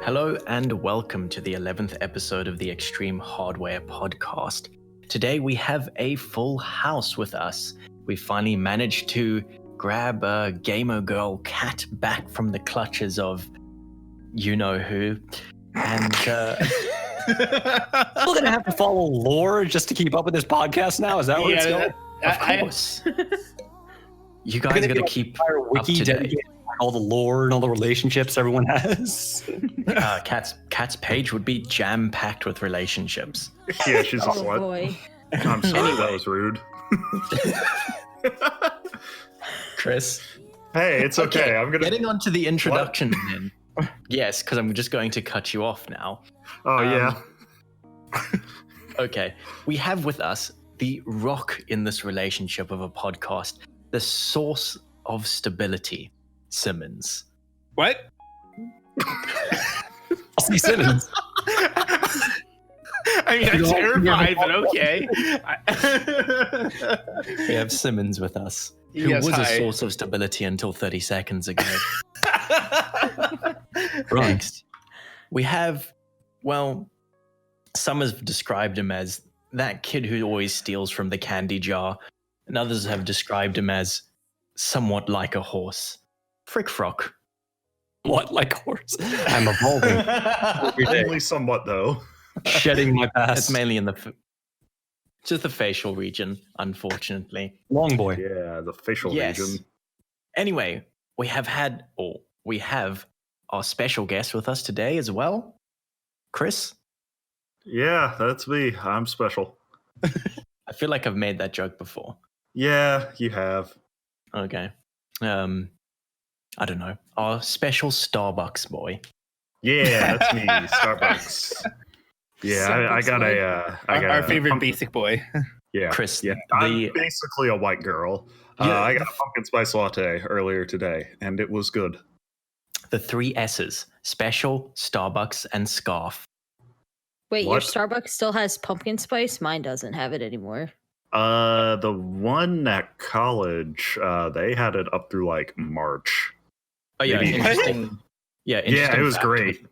Hello and welcome to the 11th episode of the Extreme Hardware podcast. Today we have a full house with us. We finally managed to grab a gamer girl Cat back from the clutches of you-know-who. And We're gonna have to follow lore just to keep up with this podcast now? Is that what it's going? Of course. You guys are going to keep up to date. All the lore and all the relationships everyone has. Cat's page would be jam-packed with relationships. Yeah, she's a slut. Boy. I'm sorry, that was rude. Chris? Hey, it's okay. I'm gonna Getting on to the introduction then. Yes, because I'm just going to cut you off now. Oh, yeah. Okay. We have with us the rock in this relationship of a podcast, the source of stability, Simmons. What? I'll see Simmons. I mean, I'm terrified, but okay. We have Simmons with us, who Yes, was hi. a source of stability until 30 seconds ago. Right. Next, we have, well, some have described him as that kid who always steals from the candy jar, and others have described him as somewhat like a horse. Frick Frock. What, like horse? I'm evolving every day, Only somewhat, though. shedding my It's past. mainly in just the facial region, unfortunately. Long boy. Yeah, the facial Yes. region. Anyway, we have our special guest with us today as well. Chris? Yeah, that's me. I'm special. I feel like I've made that joke before. Yeah, you have. Okay. I don't know. Our special Starbucks boy. Yeah, that's me, Starbucks. Yeah, I got a. I got Our a favorite pumpkin- basic boy. Yeah, Chris, yeah. I'm basically a white girl. Yeah. I got a pumpkin spice latte earlier today, and it was good. the 3 S's, special, Starbucks, and scarf. Wait, your What? Starbucks still has pumpkin spice? Mine doesn't have it anymore. The one at college, they had it up through like March. Oh yeah, Maybe- interesting. Yeah, Yeah, interesting it was fact great.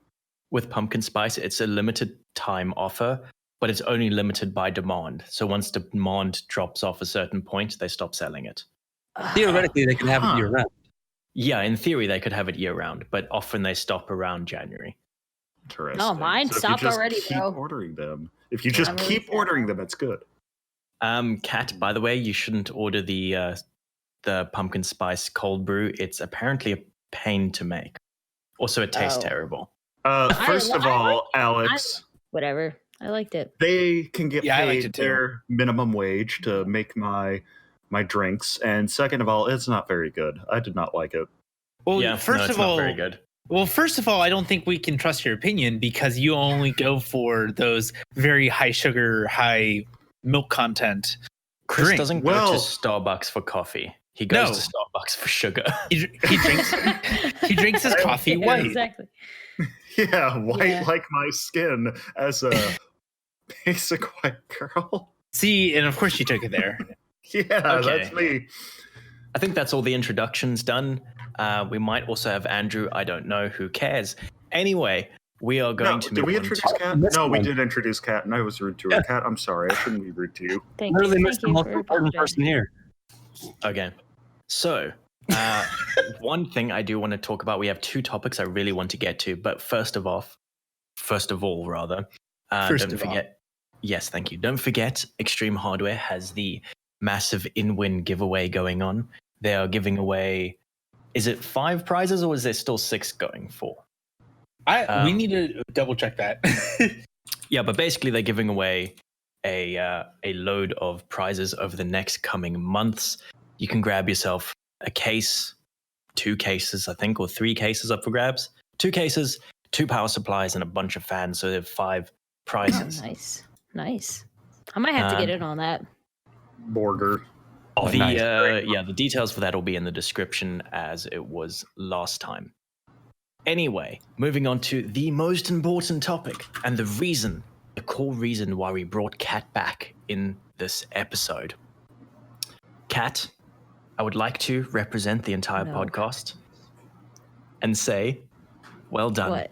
With pumpkin spice, it's a limited time offer, but it's only limited by demand. So once demand drops off a certain point, they stop selling it. Theoretically, they can have it year round. Yeah, in theory, they could have it year round, but often they stop around January. Interesting. No, mine So if you stopped just already, keep bro. ordering them. If you just I'm really keep sad. ordering them, it's good. Kat, by the way, you shouldn't order the pumpkin spice cold brew. It's apparently a pain to make. Also, it tastes Oh. terrible. First of I all, Alex, Whatever. I liked it. they can get Yeah, I liked paid it too. their minimum wage to make my drinks, and second of all, it's not very good. I did not like it. Well, Yeah, first no, it's of not all, very good. I don't think we can trust your opinion because you only go for those very high sugar, high milk content. Chris drink. doesn't go Well- to Starbucks for coffee. He goes No. to Starbucks for sugar. He drinks his coffee Yeah, white. Exactly. Yeah, white Yeah. like my skin as a basic white girl. See, and of course you took it there. Yeah, Okay. that's me. I think that's all the introductions done. We might also have Andrew. I don't know. Who cares? Anyway, we are going No, to did move we on introduce to... Kat? Missed No, we one. did introduce Kat, and I was rude to her. Yeah. Kat, I'm sorry. I shouldn't be rude to you. Thank Literally you. missed the Thank you most for important person apologizing. here. Okay. So, one thing I do want to talk about. We have 2 topics I really want to get to, but first of all, First don't of all. forget. Yes, thank you. Don't forget, Extreme Hardware has the massive in-win giveaway going on. They are giving away. Is it 5 prizes or is there still 6 going for? We need to double check that. Yeah, but basically they're giving away a load of prizes over the next coming months. You can grab yourself a case, 2 cases, I think, or 3 cases up for grabs. 2 cases, 2 power supplies, and a bunch of fans. So they have 5 prizes. Nice. I might have to get Um, in on that. Borger. Oh, The nice. the details for that will be in the description as it was last time. Anyway, moving on to the most important topic and the core reason why we brought Kat back in this episode. Kat, I would like to represent the entire No. podcast and say, well done. What?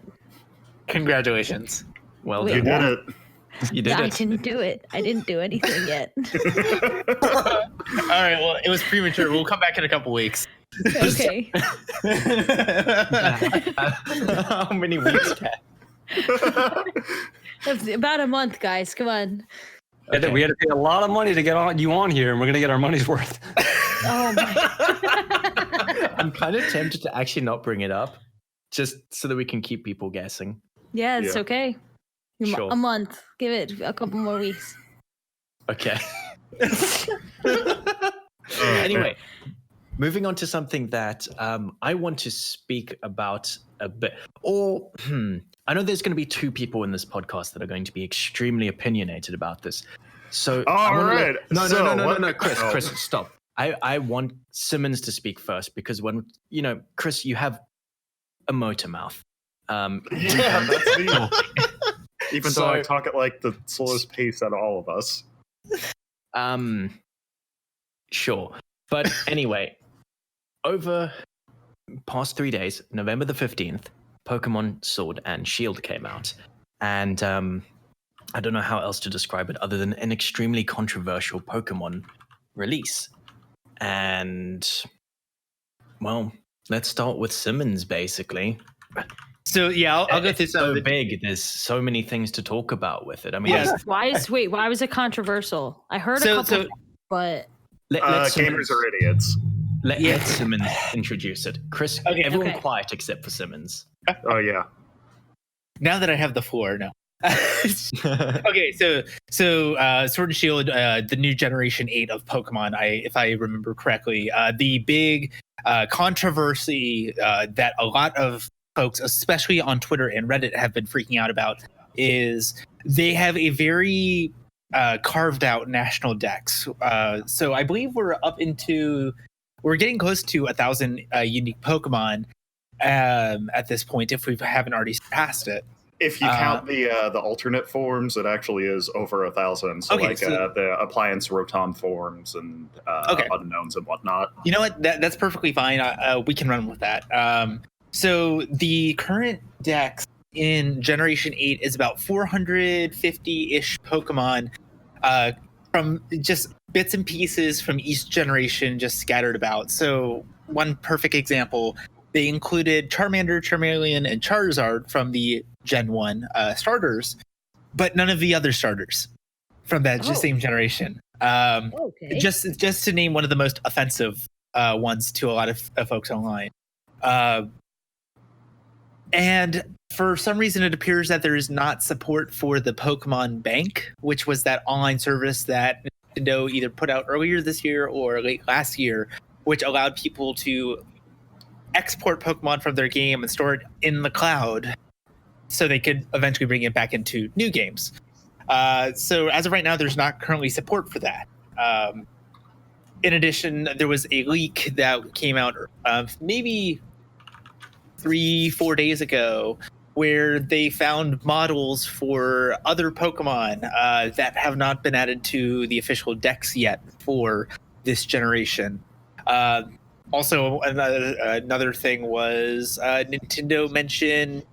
Congratulations. Well Wait, You done. did You did I it. didn't do it. I didn't do anything yet. it. All right. Well, it was premature. We'll come back in a couple weeks. Okay. How many weeks, Kat? That's about a month, guys. Come on. Okay. We had to pay a lot of money to get you on here, and we're gonna get our money's worth. Oh my. I'm kind of tempted to actually not bring it up, just so that we can keep people guessing. Yeah, it's Yeah. okay. Sure. A month. Give it a couple more weeks. Okay. Anyway, moving on to something that I want to speak about a bit. Or, I know there's going to be two people in this podcast that are going to be extremely opinionated about this. So, I All wanna right. No, So no, what- Chris, oh. Chris, stop. I want Simmons to speak first because when, Chris, you have a motor mouth. Yeah, that's me. Even though I So- talk at like the slowest pace out of all of us. Sure. But anyway, over past 3 days, November the 15th, Pokemon Sword and Shield came out. And I don't know how else to describe it other than an extremely controversial Pokemon release. And, well, let's start with Simmons, basically. So yeah, I'll go through It's some. so of the, big. There's so many things to talk about with it. I mean, Yeah. let's- Why was it controversial? I heard a So- couple, so- but let Gamers Simmons, are idiots. let Yeah. Simmons introduce it. Chris, Okay. everyone Okay. quiet except for Simmons. Oh yeah. now that I have the floor, no. Okay, so Sword and Shield, the new Generation 8 of Pokemon, if I remember correctly, the big controversy that a lot of folks, especially on Twitter and Reddit, have been freaking out about is they have a very carved out national dex. So I believe we're getting close to 1,000 unique Pokemon at this point, if we haven't already surpassed it. If you count the alternate forms, it actually is over 1,000. So Okay, like so- the appliance Rotom forms and Okay. unknowns and whatnot. You know what? That's perfectly fine. We can run with that. So the current dex in Generation 8 is about 450-ish Pokemon from just bits and pieces from each generation just scattered about. So one perfect example, they included Charmander, Charmeleon, and Charizard from the Gen 1 starters, but none of the other starters from that Oh. same generation. okay. Just to name one of the most offensive ones to a lot of folks online. And for some reason, it appears that there is not support for the Pokemon Bank, which was that online service that Nintendo either put out earlier this year or late last year, which allowed people to export Pokemon from their game and store it in the cloud so they could eventually bring it back into new games. So as of right now, there's not currently support for that. In addition, there was a leak that came out maybe 3-4 days ago where they found models for other Pokemon that have not been added to the official dex yet for this generation. Also, another thing was Nintendo mentioned,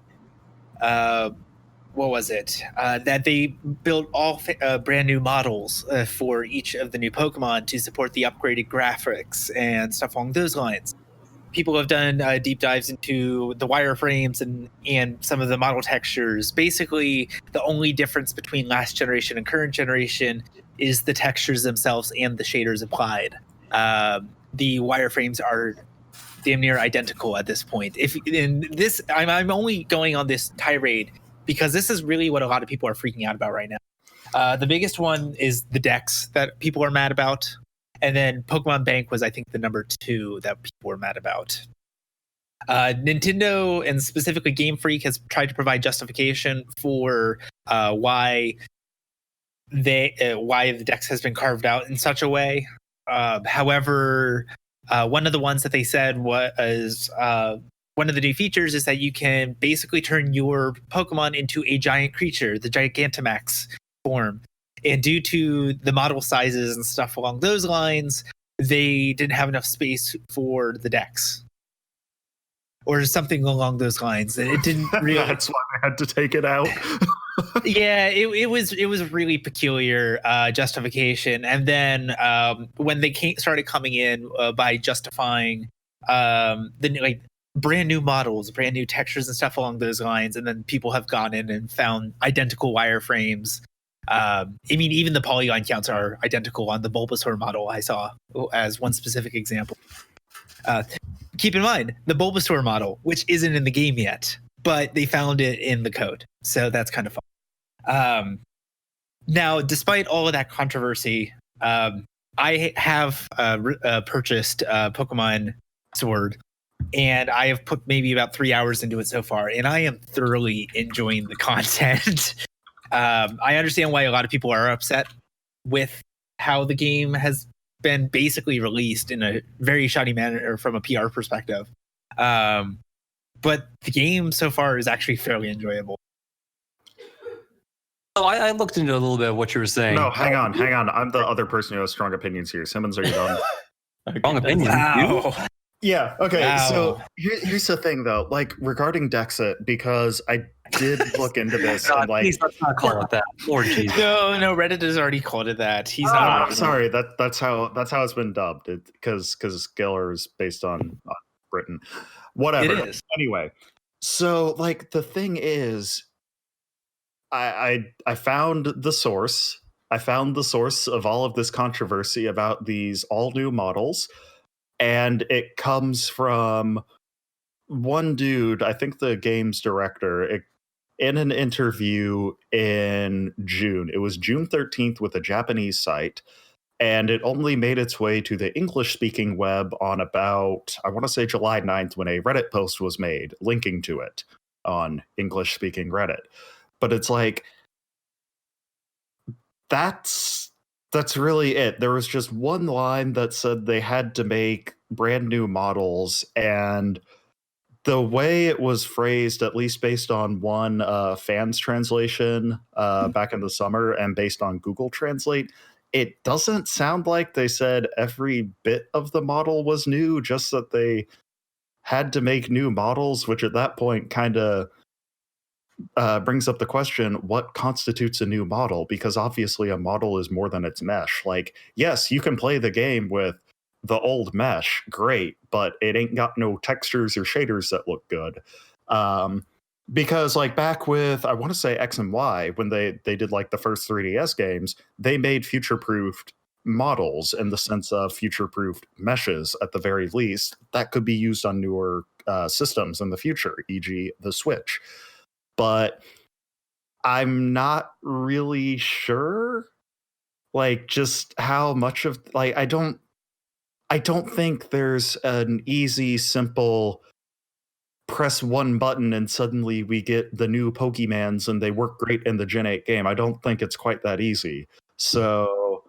what was it? That they built all brand new models for each of the new Pokemon to support the upgraded graphics and stuff along those lines. People have done deep dives into the wireframes and some of the model textures. Basically, the only difference between last generation and current generation is the textures themselves and the shaders applied. The wireframes are damn near identical at this point. I'm only going on this tirade because this is really what a lot of people are freaking out about right now. The biggest one is the dex that people are mad about. And then Pokemon Bank was, I think, the number 2 that people were mad about. Nintendo and specifically Game Freak has tried to provide justification for why the dex has been carved out in such a way. However, one of the ones that they said was one of the new features is that you can basically turn your Pokemon into a giant creature, the Gigantamax form. And due to the model sizes and stuff along those lines, they didn't have enough space for the dex. Or something along those lines. It didn't really. That's why they had to take it out. Yeah, it was really peculiar justification, and then when they started coming in by justifying the brand new models, brand new textures and stuff along those lines, and then people have gone in and found identical wireframes. I mean, even the polygon counts are identical on the Bulbasaur model I saw as one specific example. Keep in mind the Bulbasaur model, which isn't in the game yet, but they found it in the code, so that's kind of fun. Now, despite all of that controversy, I have purchased Pokemon Sword, and I have put maybe about 3 hours into it so far, and I am thoroughly enjoying the content. I understand why a lot of people are upset with how the game has been basically released in a very shoddy manner from a PR perspective. But the game so far is actually fairly enjoyable. Oh, I looked into a little bit of what you were saying. No, hang on. I'm the other person who has strong opinions here. Simmons, are you done? Wrong opinion. Wow. Yeah. Okay. Wow. So here's the thing, though. Like regarding Dexit, because I did look into this. God, And, like, please let's not call it that. Lord Jesus. No, Reddit has already called it that. He's oh, not. I'm sorry. That's how it's been dubbed. Because Skiller is based on Britain. Whatever. It is. Anyway, so like the thing is, I found the source. I found the source of all of this controversy about these all new models, and it comes from one dude, I think the game's director, in an interview in June. It was June 13th with a Japanese site, and it only made its way to the English-speaking web on about, I want to say July 9th, when a Reddit post was made linking to it on English-speaking Reddit. But it's like, that's really it. There was just one line that said they had to make brand new models, and the way it was phrased, at least based on one fan's translation back in the summer and based on Google Translate, it doesn't sound like they said every bit of the model was new, just that they had to make new models, which at that point kind of brings up the question, what constitutes a new model? Because obviously a model is more than its mesh. Like, yes, you can play the game with the old mesh, great, but it ain't got no textures or shaders that look good. Because like back with, I want to say X and Y, when they did like the first 3DS games, they made future-proofed models in the sense of future-proofed meshes at the very least that could be used on newer systems in the future, e.g. the Switch. But I'm not really sure, like, just how much of, like, I don't think there's an easy, simple press one button and suddenly we get the new Pokemans and they work great in the Gen 8 game. I don't think it's quite that easy. So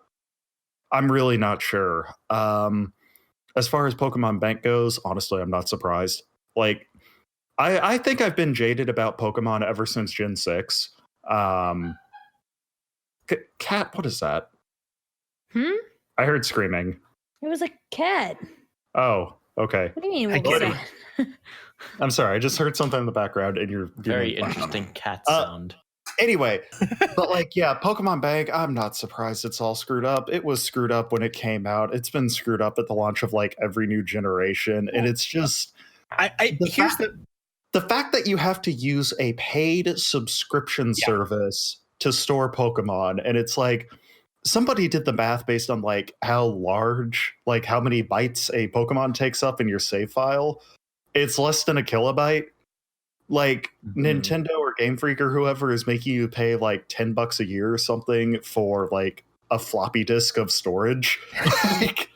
I'm really not sure. As far as Pokemon Bank goes, honestly, I'm not surprised. Like, I think I've been jaded about Pokemon ever since Gen 6. Cat, what is that? I heard screaming. It was a cat. Oh, okay. What do you mean? I What was get that? I'm sorry. I just heard something in the background and you're Very interesting cat sound. Anyway, but like, yeah, Pokemon Bank, I'm not surprised it's all screwed up. It was screwed up when it came out. It's been screwed up at the launch of like every new generation. And it's just, the fact that you have to use a paid subscription service to store Pokemon, and it's like, somebody did the math based on like how large, like how many bytes a Pokemon takes up in your save file. It's less than a kilobyte. Like Nintendo or Game Freak or whoever is making you pay like $10 a year or something for like a floppy disk of storage. Like,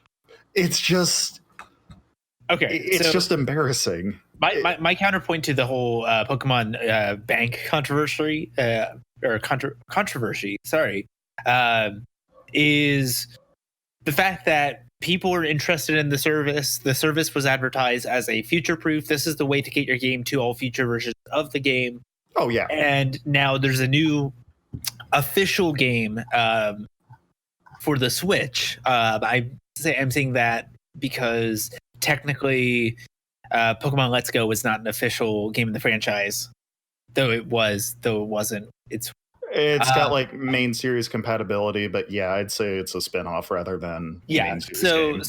it's just it's just embarrassing. My counterpoint to the whole Pokemon Bank controversy is the fact that people are interested in the service. The service was advertised as a future-proof. This is the way to get your game to all future versions of the game. Oh yeah. And now there's a new official game for the Switch. I'm saying that because technically Pokemon Let's Go was not an official game in the franchise though it wasn't. It's got like main series compatibility, but yeah, I'd say it's a spin-off rather than main series game.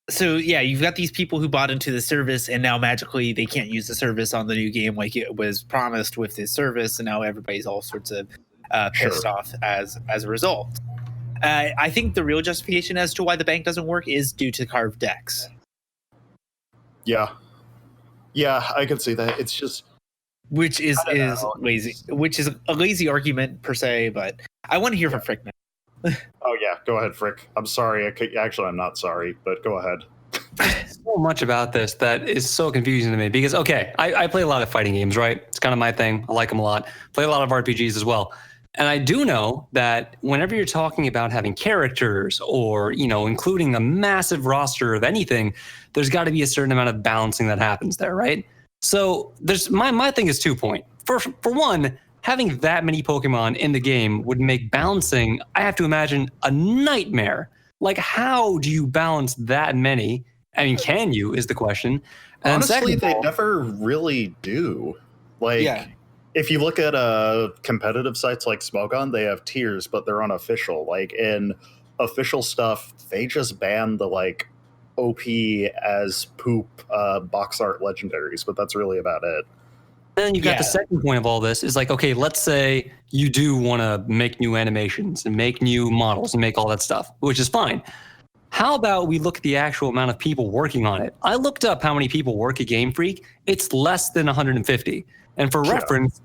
So yeah, you've got these people who bought into the service, and now magically they can't use the service on the new game like it was promised with this service, and now everybody's all sorts of pissed off as a result. I think the real justification as to why the bank doesn't work is due to carved decks. Yeah, I can see that. It's just which is lazy, which is a lazy argument per se, but I want to hear from Frick now. Oh yeah, go ahead, Frick. I'm sorry. Actually, I'm not sorry, but go ahead. So much about this that is so confusing to me because, okay, I play a lot of fighting games, right? It's kind of my thing. I like them a lot. Play a lot of RPGs as well. And I do know that whenever you're talking about having characters or, including a massive roster of anything, there's got to be a certain amount of balancing that happens there, right? So there's my thing is 2 point. For one, having that many Pokemon in the game would make balancing, I have to imagine, a nightmare. Like, how do you balance that many? I mean, can you, is the question. And honestly, they never really do. Like, if you look at competitive sites like Smogon, they have tiers, but they're unofficial. Like, in official stuff, they just ban the, like, OP as poop box art legendaries, but that's really about it. Then you've got the second point of all this is like, okay, let's say you do want to make new animations and make new models and make all that stuff, which is fine. How about we look at the actual amount of people working on it? I looked up how many people work at Game Freak. It's less than 150. And for reference,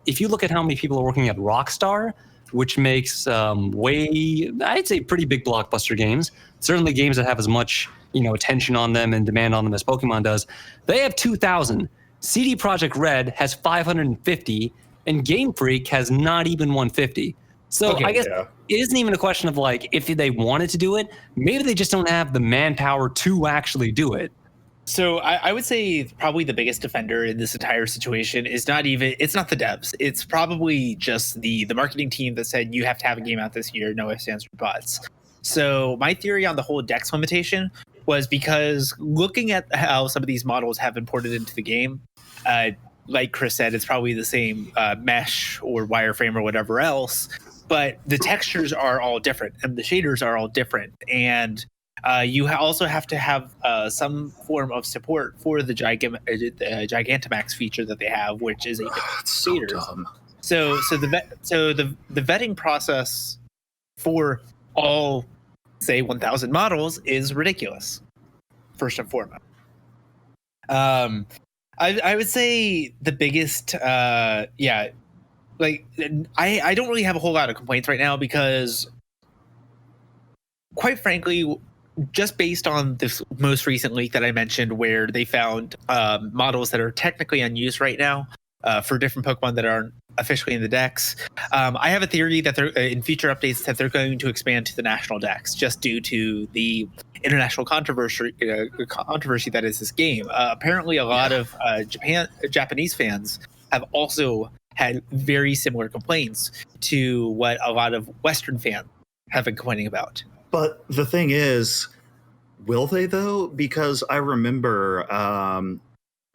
if you look at how many people are working at Rockstar, which makes I'd say pretty big blockbuster games, certainly games that have as much attention on them and demand on them as Pokemon does, they have 2,000. CD Projekt Red has 550, and Game Freak has not even 150. So I guess it isn't even a question of like if they wanted to do it, maybe they just don't have the manpower to actually do it. So I would say probably the biggest defender in this entire situation is it's not the devs. It's probably just the marketing team that said you have to have a game out this year, no ifs, ands, or buts. So my theory on the whole dex limitation was because looking at how some of these models have been ported into the game, like Chris said, it's probably the same mesh or wireframe or whatever else, but the textures are all different and the shaders are all different. And you also have to have some form of support for the Gigantamax feature that they have, which is a so dumb. So the vetting process for all, say, 1,000 models is ridiculous. First and foremost, I would say the biggest, I don't really have a whole lot of complaints right now because, quite frankly, just based on this most recent leak that I mentioned, where they found models that are technically unused right now for different Pokemon that aren't officially in the Dex, I have a theory that they're in future updates that they're going to expand to the national Dex just due to the international controversy that is this game. Apparently, a lot of Japanese fans have also had very similar complaints to what a lot of Western fans have been complaining about. But the thing is, will they though? Because I remember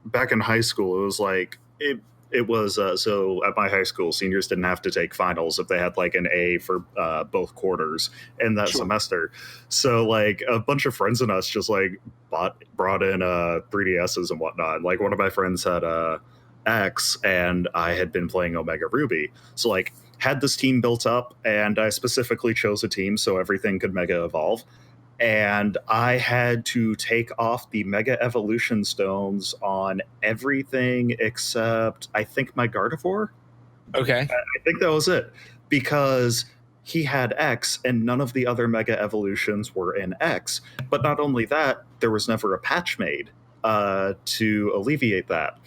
back in high school, it was like it was so at my high school, seniors didn't have to take finals if they had like an A for both quarters in that semester. So like a bunch of friends and us just like brought in 3DSs and whatnot. Like one of my friends had X, and I had been playing Omega Ruby. So like had this team built up, and I specifically chose a team so everything could Mega Evolve. And I had to take off the Mega Evolution stones on everything except, I think, my Gardevoir. Okay. I think that was it. Because he had X, and none of the other Mega Evolutions were in X. But not only that, there was never a patch made to alleviate that.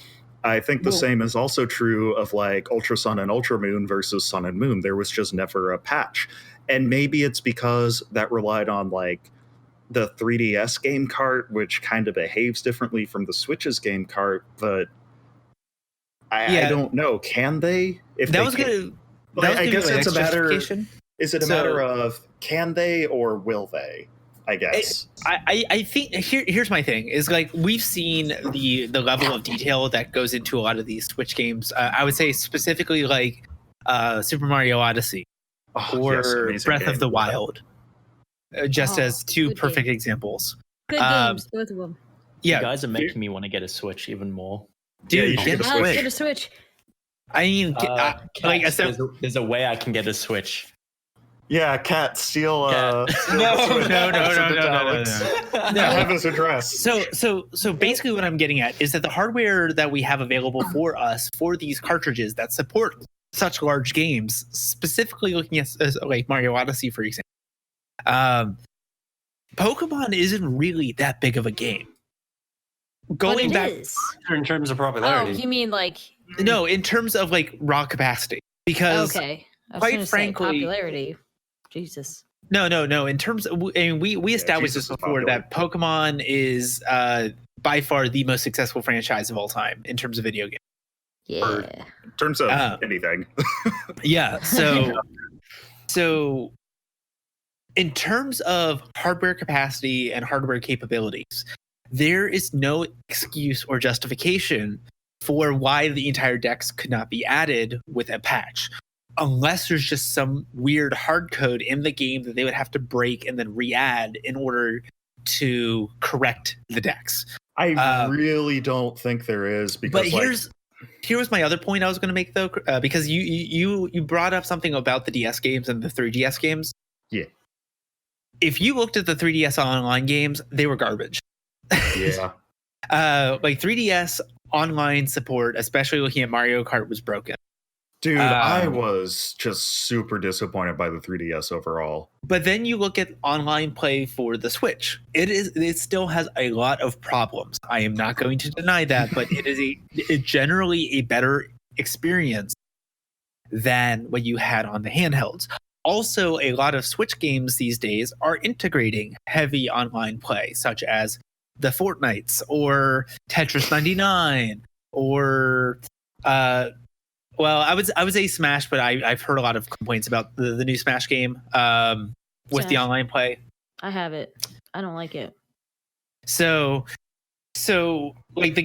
I think the same is also true of like Ultra Sun and Ultra Moon versus Sun and Moon. There was just never a patch. And maybe it's because that relied on like the 3DS game cart, which kind of behaves differently from the Switch's game cart, but I don't know. Can they? If that they was can, gonna, I guess it's a matter. justification. Is it a matter of can they or will they? I guess. I think here's my thing is like we've seen the level of detail that goes into a lot of these Switch games. I would say specifically like Super Mario Odyssey or amazing Breath game. of the Wild, just Oh, as two good perfect game. examples. Good games, both of them. Yeah, You guys are making me want to get a Switch even more. dude, you should get a get a Alex, Switch. get a Switch. I mean, like I said, there's a way I can get a Switch. Yeah, Cat, steal. Cat. Steal No, the Switch. no, Send it to no, Alex. no. I have his address. So basically what I'm getting at is that the hardware that we have available for us for these cartridges that support such large games, specifically looking at like Mario Odyssey, for example, Pokemon isn't really that big of a game. Going But back, it is. In terms of Oh, popularity. you mean like no, in terms of like raw capacity, because okay? I was quite gonna say frankly- popularity. Jesus. No. In terms of, and we established Jesus this is before popular. that Pokemon is by far the most successful franchise of all time in terms of video games. Yeah. In terms of Uh, anything. Yeah. So in terms of hardware capacity and hardware capabilities, there is no excuse or justification for why the entire Dex could not be added with a patch. Unless there's just some weird hard code in the game that they would have to break and then re-add in order to correct the Dex. I really don't think there is because But here's my other point I was going to make though, because you brought up something about the DS games and the 3DS games. Yeah. If you looked at the 3DS online games, they were garbage. yeah. Like 3DS online support, especially looking at Mario Kart, was broken. Dude, I was just super disappointed by the 3DS overall. But then you look at online play for the Switch. It still has a lot of problems. I am not going to deny that, but it is generally a better experience than what you had on the handhelds. Also, a lot of Switch games these days are integrating heavy online play, such as the Fortnites or Tetris 99 or well, I would say Smash, but I've heard a lot of complaints about the new Smash game with the Smash. online play. I have it. I don't like it. So like the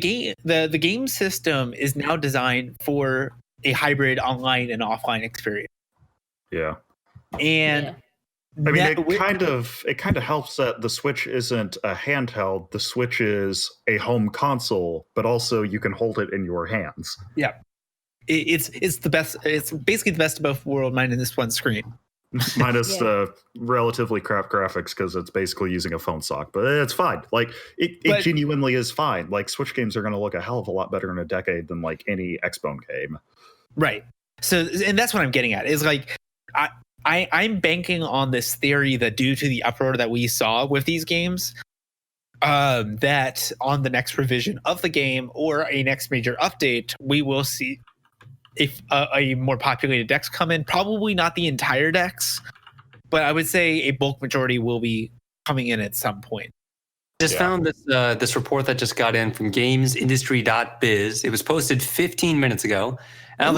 game system is now designed for a hybrid online and offline experience. Yeah. And Yeah. I mean, that- it kind of helps that the Switch isn't a handheld. The Switch is a home console, but also you can hold it in your hands. it's the best. It's basically the best of both worlds, minus one screen. Minus Yeah. the relatively crap graphics because it's basically using a phone stock, but it's fine. Like it But- genuinely is fine. Like Switch games are going to look a hell of a lot better in a decade than like any Xbone game. Right. So, and that's what I'm getting at is like, I'm banking on this theory that due to the uproar that we saw with these games, that on the next revision of the game or a next major update, we will see if a more populated Dex come in. Probably not the entire Dex, but I would say a bulk majority will be coming in at some point. Just Yeah. found this report that just got in from gamesindustry.biz. It was posted 15 minutes ago. And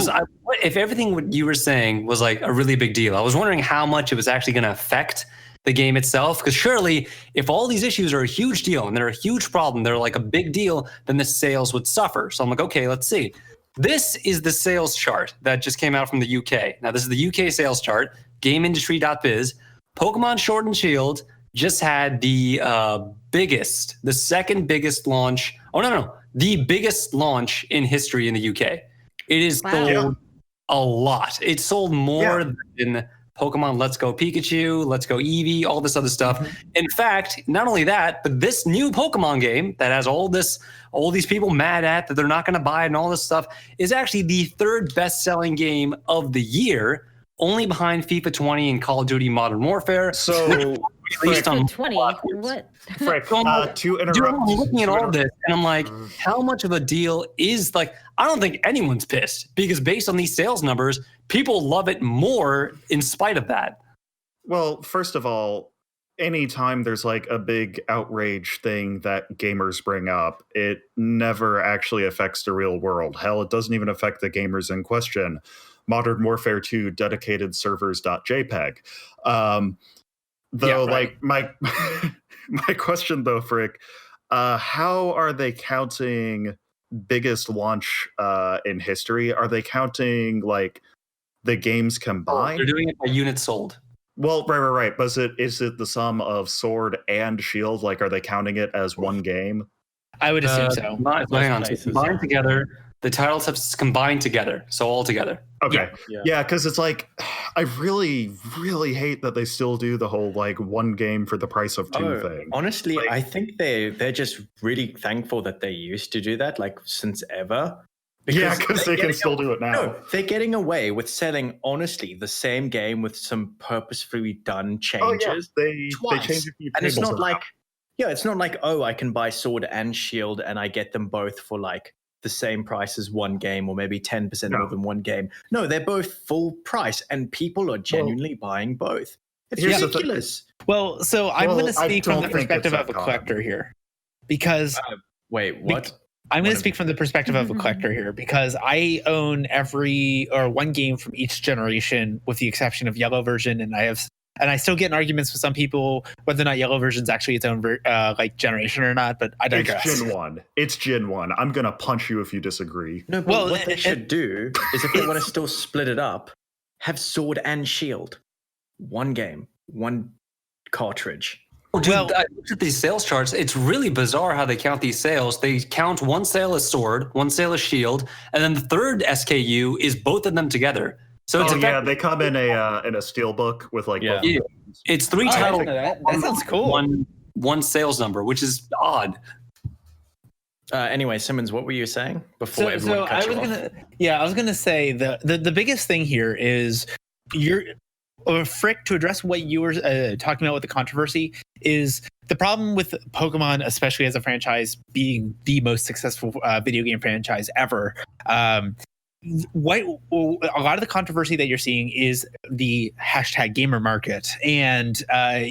if everything what you were saying was like a really big deal, I was wondering how much it was actually going to affect the game itself. Because surely if all these issues are a huge deal and they're a huge problem, they're like a big deal, then the sales would suffer. So I'm like, okay, let's see. This is the sales chart that just came out from the UK. Now, this is the UK sales chart, gamesindustry.biz. Pokemon Sword and Shield just had the second biggest launch. Oh, no. The biggest launch in history in the UK. It is Wow. sold a lot. It sold more Yeah. than Pokemon Let's Go Pikachu, Let's Go Eevee, all this other stuff. In fact, not only that, but this new Pokemon game that has all these people mad at that they're not going to buy it and all this stuff is actually the third best-selling game of the year, only behind FIFA 20 and Call of Duty Modern Warfare. So, Released on 20. What? Frick, So I'm to Dude, interrupt, I'm looking at to all interrupt- this and I'm like, how much of a deal is like, I don't think anyone's pissed because based on these sales numbers, people love it more in spite of that. Well, first of all, anytime there's like a big outrage thing that gamers bring up, it never actually affects the real world. Hell, it doesn't even affect the gamers in question. Modern Warfare 2 dedicated servers.jpg. Though, Yeah, right. like my question though, Frick, how are they counting biggest launch in history? Are they counting like the games They're combined? doing it by units sold. Well, right. But is it the sum of Sword and Shield? Like, are they counting it as one game? I would assume so. Hang on. So places combined are. together, the titles have combined together, so all together. Okay, Yeah. yeah, because it's like I really hate that they still do the whole like one game for the price of two thing. Honestly, Like- I think they're just really thankful that they used to do that, like since ever. Yeah, because they they're can getting still do it now. No, they're getting away with selling honestly the same game with some purposefully done changes. They twice. change a few And it's tables not around. like, it's not like, oh, I can buy Sword and Shield and I get them both for like the same price as one game or maybe 10% more than one game. No, they're both full price and people are genuinely buying both. It's here's the thing. ridiculous. Well, so I'm Well, going to I speak from don't the think perspective it's of a that collector here, because Wait, what? I'm One going of to speak from the perspective of a collector here, because I own one game from each generation, with the exception of Yellow version, and I still get in arguments with some people whether or not Yellow version's actually its own like generation or not. But I digress. It's Gen 1. It's Gen 1. I'm gonna punch you if you disagree. No, but Well, what they should do is if they want to still split it up, have Sword and Shield. One game, one cartridge. Oh, dude, Well- I looked at these sales charts. It's really bizarre how they count these sales. They count one sale as Sword, one sale as Shield, and then the third SKU is both of them together. So it's They come in a steel book with like Yeah. both of them. it's three Oh, I titles. didn't know that. That sounds cool. One sales number, which is odd. Anyway, Simmons, what were you saying before everyone cut you off? I was gonna say the biggest thing here is Frick, to address what you were talking about with the controversy, is the problem with Pokemon, especially as a franchise being the most successful video game franchise ever. A lot of the controversy that you're seeing is the hashtag gamer market, and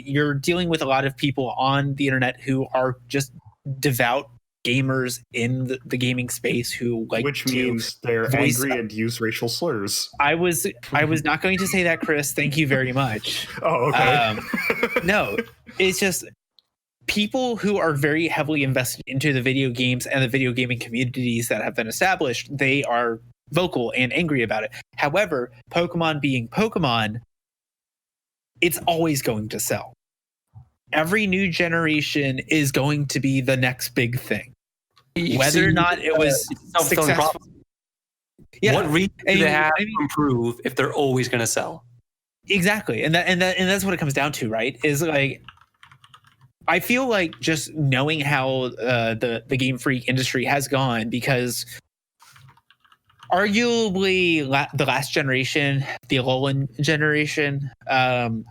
you're dealing with a lot of people on the internet who are just devout gamers in the gaming space who like Which to means they're voice- angry and use racial slurs. I was not going to say that, Chris. Thank you very much. Oh, okay. No, it's just people who are very heavily invested into the video games and the video gaming communities that have been established. They are vocal and angry about it. However, Pokemon being Pokemon, it's always going to sell. Every new generation is going to be the next big thing. Whether or not it was self-fulfilling successful. prophecy. Yeah, What reason do and they have I mean- to improve if they're always going to sell? exactly, and that's what it comes down to, right? Is like, I feel like just knowing how the Game Freak industry has gone, because arguably the last generation, the Alolan generation,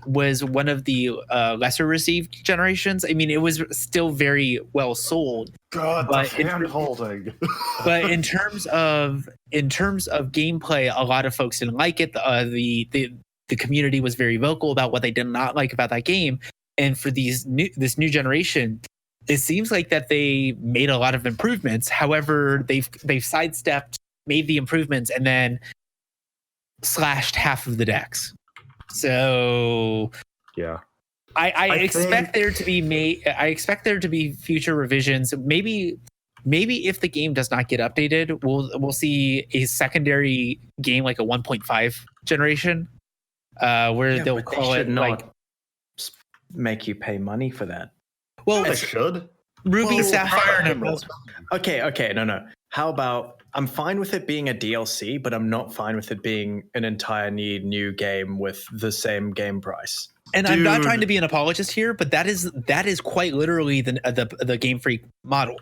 was one of the lesser received generations. I mean, it was still very well sold, God, but the hand holding. but in terms of gameplay, a lot of folks didn't like it. The community was very vocal about what they did not like about that game. And for this new generation, it seems like that they made a lot of improvements. However, they've sidestepped, made the improvements, and then slashed half of the decks. So Yeah. I expect there to be future revisions. Maybe if the game does not get updated, we'll see a secondary game like a 1.5 generation, where they'll but call should it not like, make you pay money for that. well, They should. Ruby, Well, Sapphire, and Emerald. Okay, no. How about, I'm fine with it being a DLC, but I'm not fine with it being an entire new game with the same game price. And I'm not Dude. trying to be an apologist here, but that is quite literally the Game Freak model.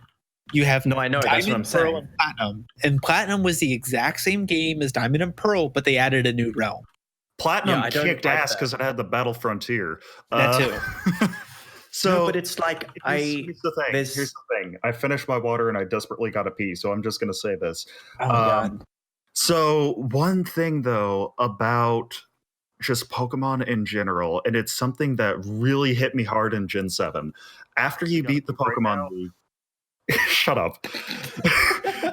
You have No, I know, that's what I'm Diamond, Pearl, saying. and Platinum, and Platinum was the exact same game as Diamond and Pearl, but they added a new realm. Platinum Yeah, I don't kicked like ass that. because it had the Battle Frontier. That too. So, No, but it's like, here's the thing. there's- Here's the thing. I finished my water and I desperately got to pee, so I'm just going to say this. Oh my God. So one thing though about just Pokemon in general, and it's something that really hit me hard in Gen 7. After you beat the Pokemon League, shut up.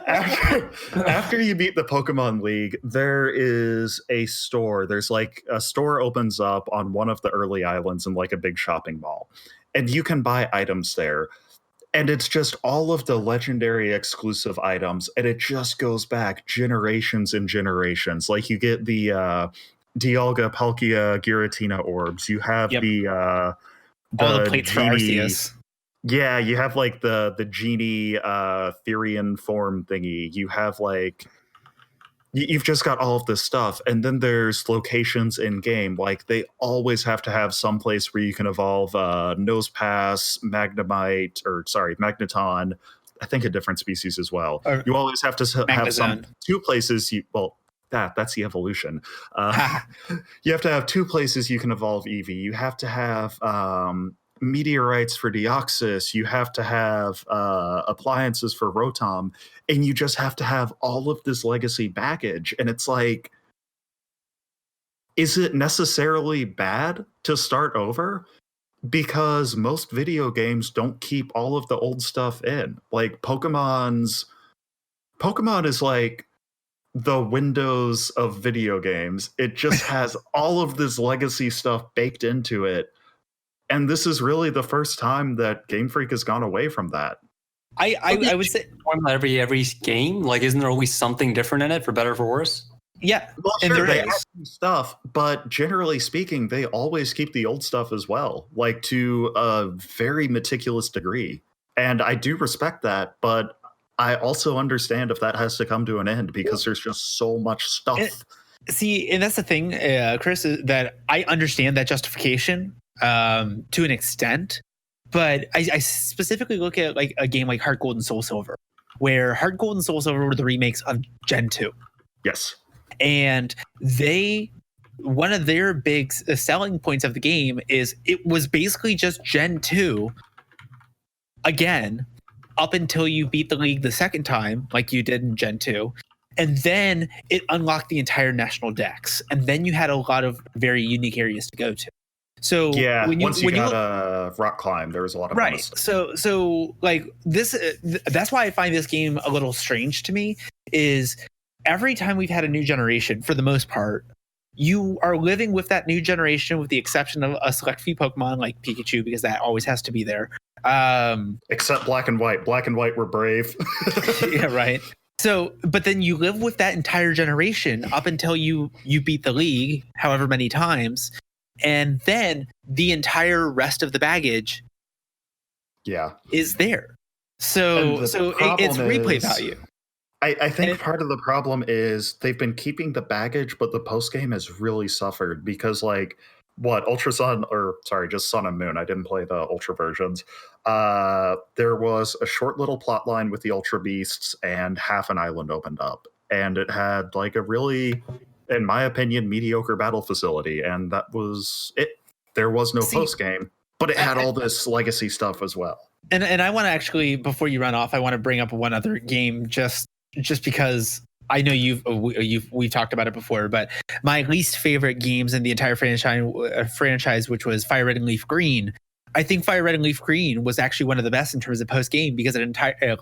after you beat the Pokemon League, there is a store. There's like a store opens up on one of the early islands in like a big shopping mall, and you can buy items there. And it's just all of the legendary exclusive items, and it just goes back generations and generations. Like you get the Dialga, Palkia, Giratina orbs. You have Yep. the All the plates for genie. Arceus. Yeah, you have like the genie Therian form thingy. You have like you've just got all of this stuff, and then there's locations in game. Like they always have to have some place where you can evolve Nosepass, Magneton. I think a different species as well. Or You always have to have Magnezone. two places. That's the evolution. You have to have two places you can evolve Eevee. You have to have meteorites for Deoxys. You have to have appliances for Rotom, and you just have to have all of this legacy baggage. And it's like, is it necessarily bad to start over? Because most video games don't keep all of the old stuff in. Like Pokemon is like the Windows of video games. It just has all of this legacy stuff baked into it. And this is really the first time that Game Freak has gone away from that. I would say, every game, like, isn't there always something different in it, for better or for worse? yeah. Well, And sure, there they is. add new stuff, but generally speaking, they always keep the old stuff as well, like to a very meticulous degree. And I do respect that, but I also understand if that has to come to an end because there's just so much stuff. See, and that's the thing, Chris, is that I understand that justification to an extent, but I specifically look at like a game like Heart Gold and Soul Silver, where Heart Gold and Soul Silver were the remakes of Gen 2. Yes. And one of their big selling points of the game is it was basically just Gen 2 again, up until you beat the league the second time, like you did in Gen 2. And then it unlocked the entire national dex. And then you had a lot of very unique areas to go to. So Yeah, once you got look, a rock climb, there was a lot of right. bonus stuff. So like this, that's why I find this game a little strange to me. Is every time we've had a new generation, for the most part, you are living with that new generation, with the exception of a select few Pokemon like Pikachu, because that always has to be there. Except Black and White. Black and White were brave. Yeah, right. So, but then you live with that entire generation up until you beat the league, however many times, and then the entire rest of the baggage, Yeah, is there. So, And the it's problem replay is- value. I think And- part of the problem is they've been keeping the baggage, but the post game has really suffered because, like, Ultra Sun, or sorry, just Sun and Moon. I didn't play the Ultra versions. There was a short little plot line with the Ultra Beasts, and half an island opened up, and it had like a really, in my opinion, mediocre battle facility, and that was it. There was no See, post game, but it had all this legacy stuff as well. And I want to actually, before you run off, I want to bring up one other game just because I know we've talked about it before, but my least favorite games in the entire franchise, which was Fire Red and Leaf Green. I think Fire Red and Leaf Green was actually one of the best in terms of post game because it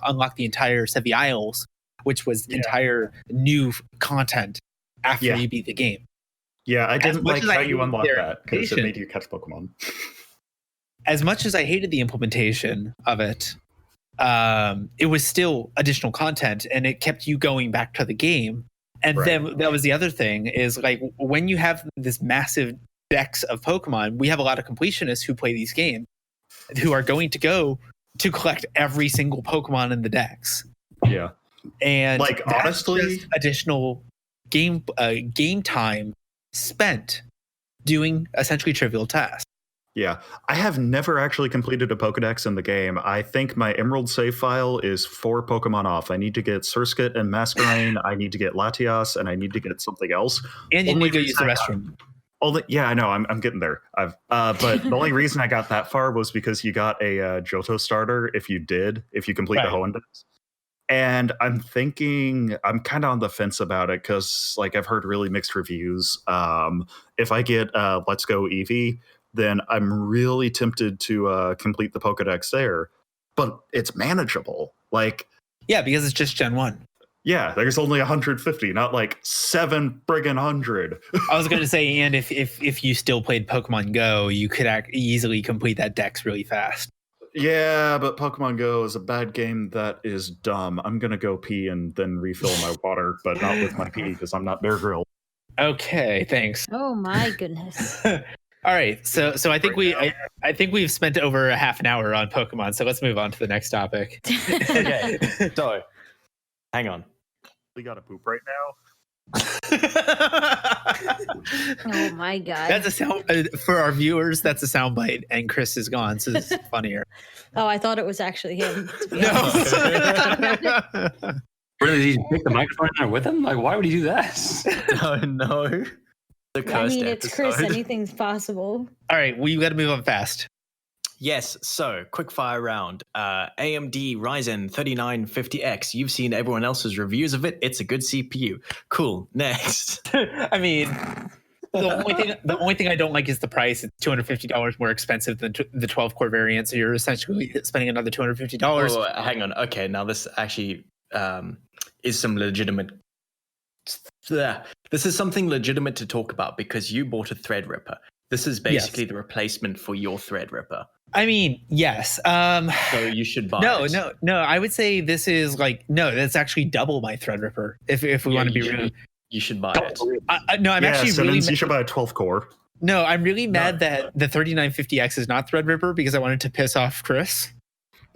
unlocked the entire Sevi Isles, which was entire new content after Yeah. you beat the game. Yeah, I didn't much like as I how you hated unlocked their that because it implementation- made you catch Pokemon. As much as I hated the implementation of it, it was still additional content and it kept you going back to the game. And Right. then that was the other thing is like when you have this massive dex of Pokemon, we have a lot of completionists who play these games who are going to go to collect every single Pokemon in the dex. Yeah. And Like, that's honestly- just additional game time spent doing essentially trivial tasks. Yeah, I have never actually completed a Pokedex in the game. I think my Emerald save file is 4 Pokemon off. I need to get Surskit and Masquerain. I need to get Latias, and I need to get something else. And you Only need to go use the reason restroom. Yeah, I know. I'm getting there. But the only reason I got that far was because you got a Johto starter if you complete Right. the Hoenn. And I'm thinking I'm kind of on the fence about it because like I've heard really mixed reviews. If I get Let's Go Eevee, then I'm really tempted to complete the Pokedex there. But it's manageable. Like, Yeah, because it's just Gen 1. Yeah, there's only 150, not like 7 friggin' 100. I was going to say, and if you still played Pokemon Go, you could easily complete that dex really fast. Yeah, but Pokemon Go is a bad game that is dumb. I'm gonna go pee and then refill my water, but not with my pee because I'm not Bear Grylls. Okay, thanks. Oh my goodness. All right, so I think I think we've spent over a half an hour on Pokemon, so let's move on to the next topic. Okay, so hang on. We gotta poop right now. Oh my god. That's a sound for our viewers. That's a soundbite, and Chris is gone, so this is funnier. Oh, I thought it was actually him. To be honest. No. Really, did he pick the microphone in there with him? Like, why would he do that? No. The I cursed mean, it's Chris. episode. Anything's possible. All right, we got to move on fast. Yes, so quick fire round. AMD Ryzen 3950X. You've seen everyone else's reviews of it. It's a good CPU. Cool. Next. I mean, the only thing I don't like is the price. It's $250 more expensive than the 12 core variant. So you're essentially spending another $250. Oh, hang on. Okay, now this actually is some legitimate. This is something legitimate to talk about because you bought a Threadripper. This is basically the replacement for your Threadripper. I mean, yes. So you should buy it. No. I would say this is like that's actually double my Threadripper. If we want to be real, you should buy it. No, I'm actually really. You should buy a 12 core. No, I'm really mad that the 3950X is not Threadripper because I wanted to piss off Chris.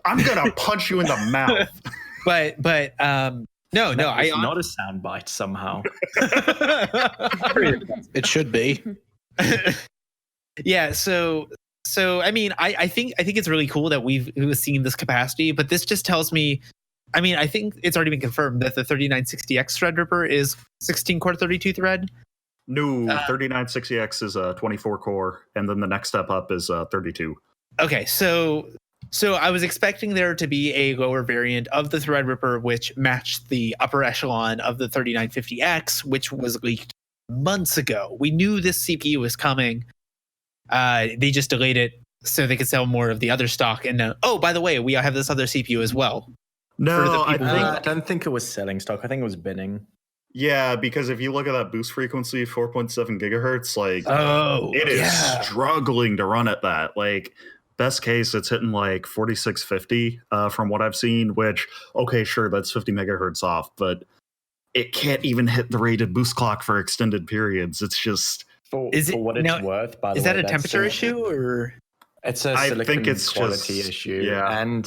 I'm gonna punch you in the mouth. But no, It's not a soundbite somehow. It should be. Yeah, so I mean, I think it's really cool that we've seen this capacity, but this just tells me, I mean, I think it's already been confirmed that the 3960X Threadripper is 16 core 32 thread. No, 3960X is a 24 core, and then the next step up is 32. Okay, so I was expecting there to be a lower variant of the Threadripper which matched the upper echelon of the 3950X, which was leaked months ago. We knew this CPU was coming. They just delayed it so they could sell more of the other stock. And oh, by the way, we have this other CPU as well. No, I don't think it was selling stock. I think it was binning. Yeah, because if you look at that boost frequency, 4.7 gigahertz, like it is struggling to run at that. Like best case, it's hitting like 4650 from what I've seen. Which okay, sure, that's 50 megahertz off, but it can't even hit the rated boost clock for extended periods. It's just. For what it's worth, by the way. Is that a temperature issue or? It's a silicon quality issue. Yeah. And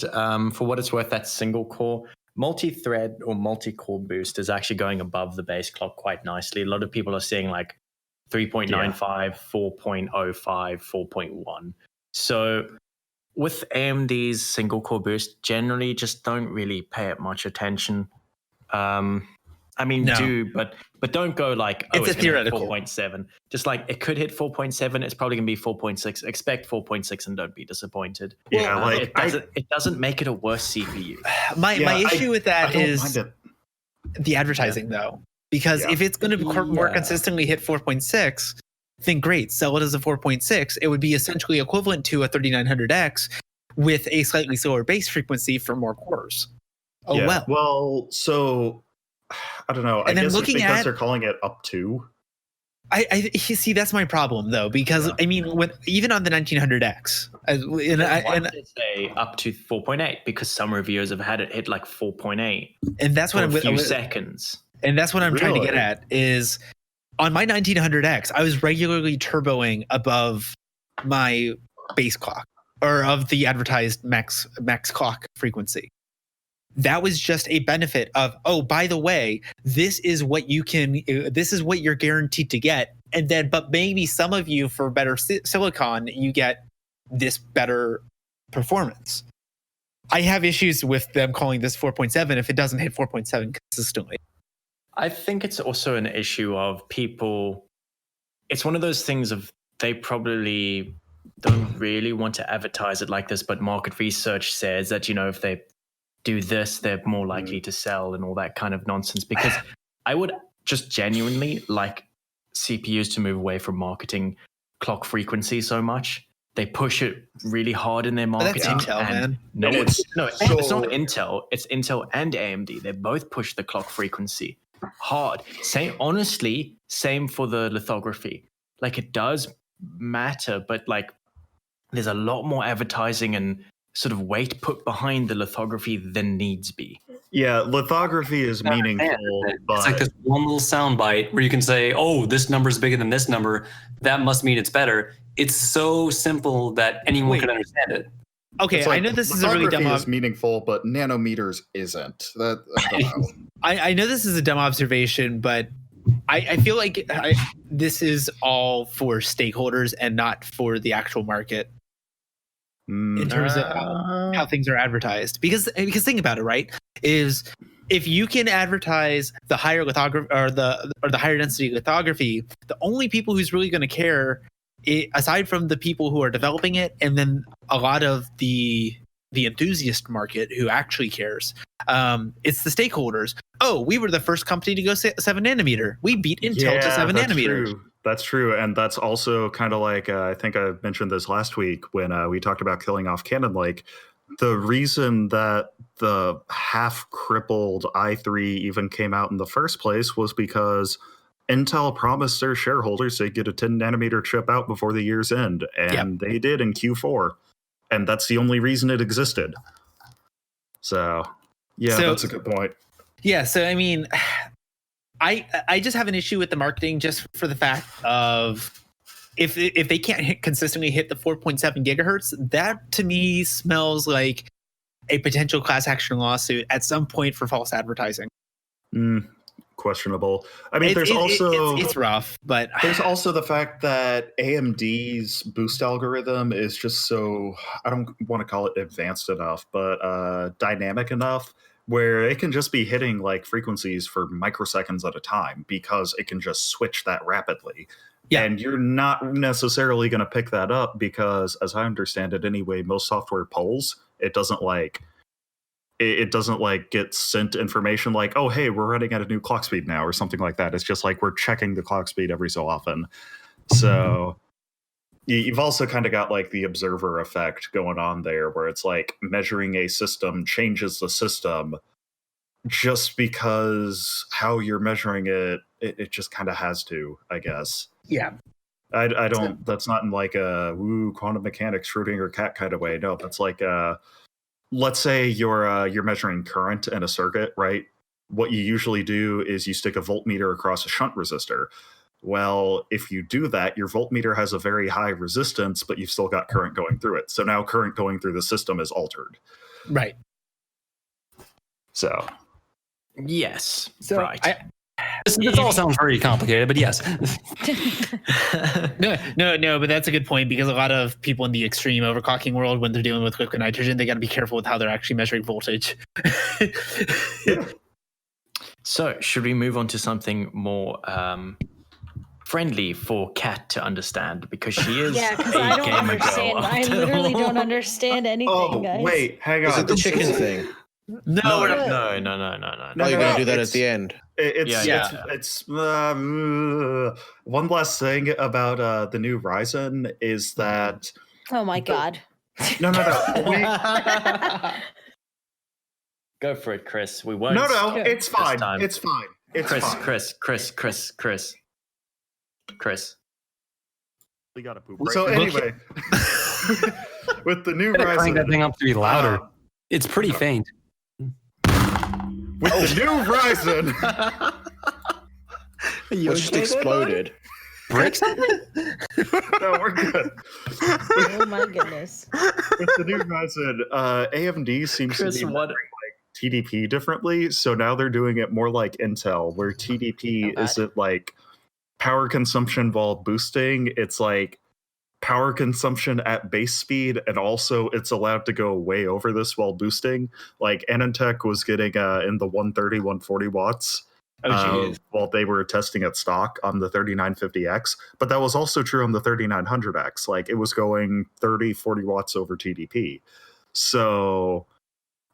for what it's worth, that single core, multi-thread or multi-core boost is actually going above the base clock quite nicely. A lot of people are seeing like 3.95, 4.05, 4.1. So with AMD's single core boost, generally just don't really pay it much attention. I mean, do, but don't go like, it's a theoretical 4.7. Just like it could hit 4.7. It's probably going to be 4.6. Expect 4.6 and don't be disappointed. Yeah, it doesn't make it a worse CPU. My issue with that is the advertising, though, because if it's going to more consistently hit 4.6, then great, sell it as a 4.6. It would be essentially equivalent to a 3900X with a slightly slower base frequency for more cores. Oh well. Well, so. I don't know. I guess it's because they're calling it up to. I see that's my problem though, because I mean, even on the 1900X, why did it say up to 4.8? Because some reviewers have had it hit like 4.8, and that's what a few seconds. And that's what I'm trying to get at is on my 1900X, I was regularly turboing above my base clock or of the advertised max clock frequency. That was just a benefit of, oh, by the way, this is what you're guaranteed to get. And then, but maybe some of you for better silicon, you get this better performance. I have issues with them calling this 4.7 if it doesn't hit 4.7 consistently. I think it's also an issue of people. It's one of those things of they probably don't really want to advertise it like this, but market research says that, if they do this, they're more likely to sell and all that kind of nonsense. Because I would just genuinely like CPUs to move away from marketing clock frequency so much. They push it really hard in their But that's marketing. Intel, man. No, And it's so- not Intel. It's Intel and AMD. They both push the clock frequency hard. Same for the lithography. Like, it does matter, but like there's a lot more advertising and sort of weight put behind the lithography than needs be. Yeah, lithography is meaningful, but It's like this one little soundbite where you can say, "Oh, this number is bigger than this number. That must mean it's better." It's so simple that anyone can understand it. Okay, it's like I know this is a really dumb. lithography is meaningful, but nanometers isn't. That I don't know. I know this is a dumb observation, but I feel like this is all for stakeholders and not for the actual market in terms of how things are advertised. Because think about it, right? Is if you can advertise the higher lithography or the higher density lithography, the only people who's really going to care, aside from the people who are developing it, and then a lot of the enthusiast market who actually cares, it's the stakeholders. Oh, we were the first company to go 7 nanometer. We beat Intel to 7 nanometer. True. That's true. And that's also kind of like, I think I mentioned this last week when we talked about killing off Cannon Lake. The reason that the half-crippled i3 even came out in the first place was because Intel promised their shareholders they'd get a 10 nanometer chip out before the year's end. And they did in Q4. And that's the only reason it existed. So, that's a good point. Yeah, so I mean, I just have an issue with the marketing just for the fact of if they can't consistently hit the 4.7 gigahertz, that to me smells like a potential class action lawsuit at some point for false advertising. Questionable. I mean, it's rough, but there's also the fact that AMD's boost algorithm is just so, I don't want to call it advanced enough, but dynamic enough where it can just be hitting like frequencies for microseconds at a time because it can just switch that rapidly. Yeah. And you're not necessarily going to pick that up because, as I understand it anyway, most software polls, it doesn't get sent information like, oh, hey, we're running at a new clock speed now or something like that. It's just like we're checking the clock speed every so often. So you've also kind of got like the observer effect going on there where it's like measuring a system changes the system just because how you're measuring it just kind of has to, I guess. Yeah. I don't, that's not in like a quantum mechanics Schrödinger cat kind of way. No, that's like let's say you're measuring current in a circuit, right? What you usually do is you stick a voltmeter across a shunt resistor. Well, if you do that, your voltmeter has a very high resistance, but you've still got current going through it. So now current going through the system is altered. Right. So. Yes. So right. This all sounds very complicated, but yes. No, but that's a good point because a lot of people in the extreme overclocking world, when they're dealing with liquid nitrogen, they got to be careful with how they're actually measuring voltage. So, should we move on to something more friendly for Kat to understand? Because she is because a I don't gamer understand. girl. I literally don't understand anything, guys. Wait, hang on. Is it the chicken thing? No. Oh, you're gonna do that at the end. It's one last thing about the new Ryzen is that. Oh my god. No. Go for it, Chris. We won't. No, it's fine. time. It's fine. It's fine. Chris. We gotta poop. Right? So anyway, with the new Crank Ryzen, that thing up to be louder. It's pretty faint. With the new Ryzen, Which just exploded. Break something? no, we're good. Oh my goodness. With the new Ryzen, AMD seems Chris, to be what? like TDP differently. So now they're doing it more like Intel, where TDP isn't like power consumption while boosting. It's like power consumption at base speed, and also it's allowed to go way over this while boosting. Like Anantech was getting in the 130, 140 watts while they were testing at stock on the 3950X, but that was also true on the 3900X. Like it was going 30, 40 watts over TDP. So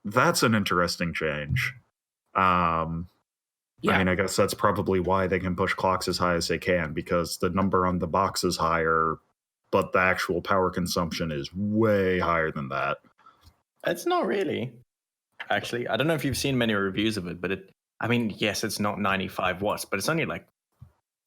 that's an interesting change. I mean, I guess that's probably why they can push clocks as high as they can, because the number on the box is higher but the actual power consumption is way higher than that. It's not really. Actually, I don't know if you've seen many reviews of it, but yes, it's not 95 watts, but it's only like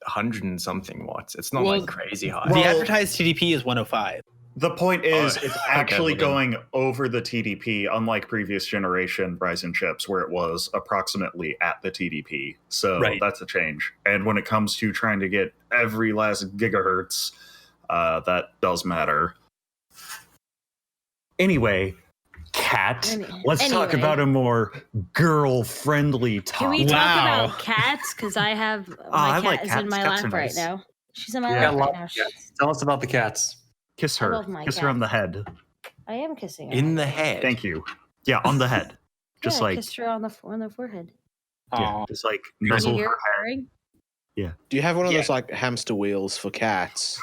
100 and something watts. It's not like crazy high. The advertised TDP is 105. The point is, it's actually well then. going over the TDP, unlike previous generation Ryzen chips, where it was approximately at the TDP. So that's a change. And when it comes to trying to get every last gigahertz, that does matter. Anyway, Cat, let's talk about a more girl-friendly topic. Can we talk about cats? Because I have my cat is in my lap right now. She's in my lap right now. Tell us about the cats. Kiss her. Kiss her on the head. I am kissing her. In the head. Thank you. Yeah, on the head. Just like kissed her on the forehead. Yeah, just like Can you nuzzle hear her her head. purring? Yeah. Do you have one of those like hamster wheels for cats?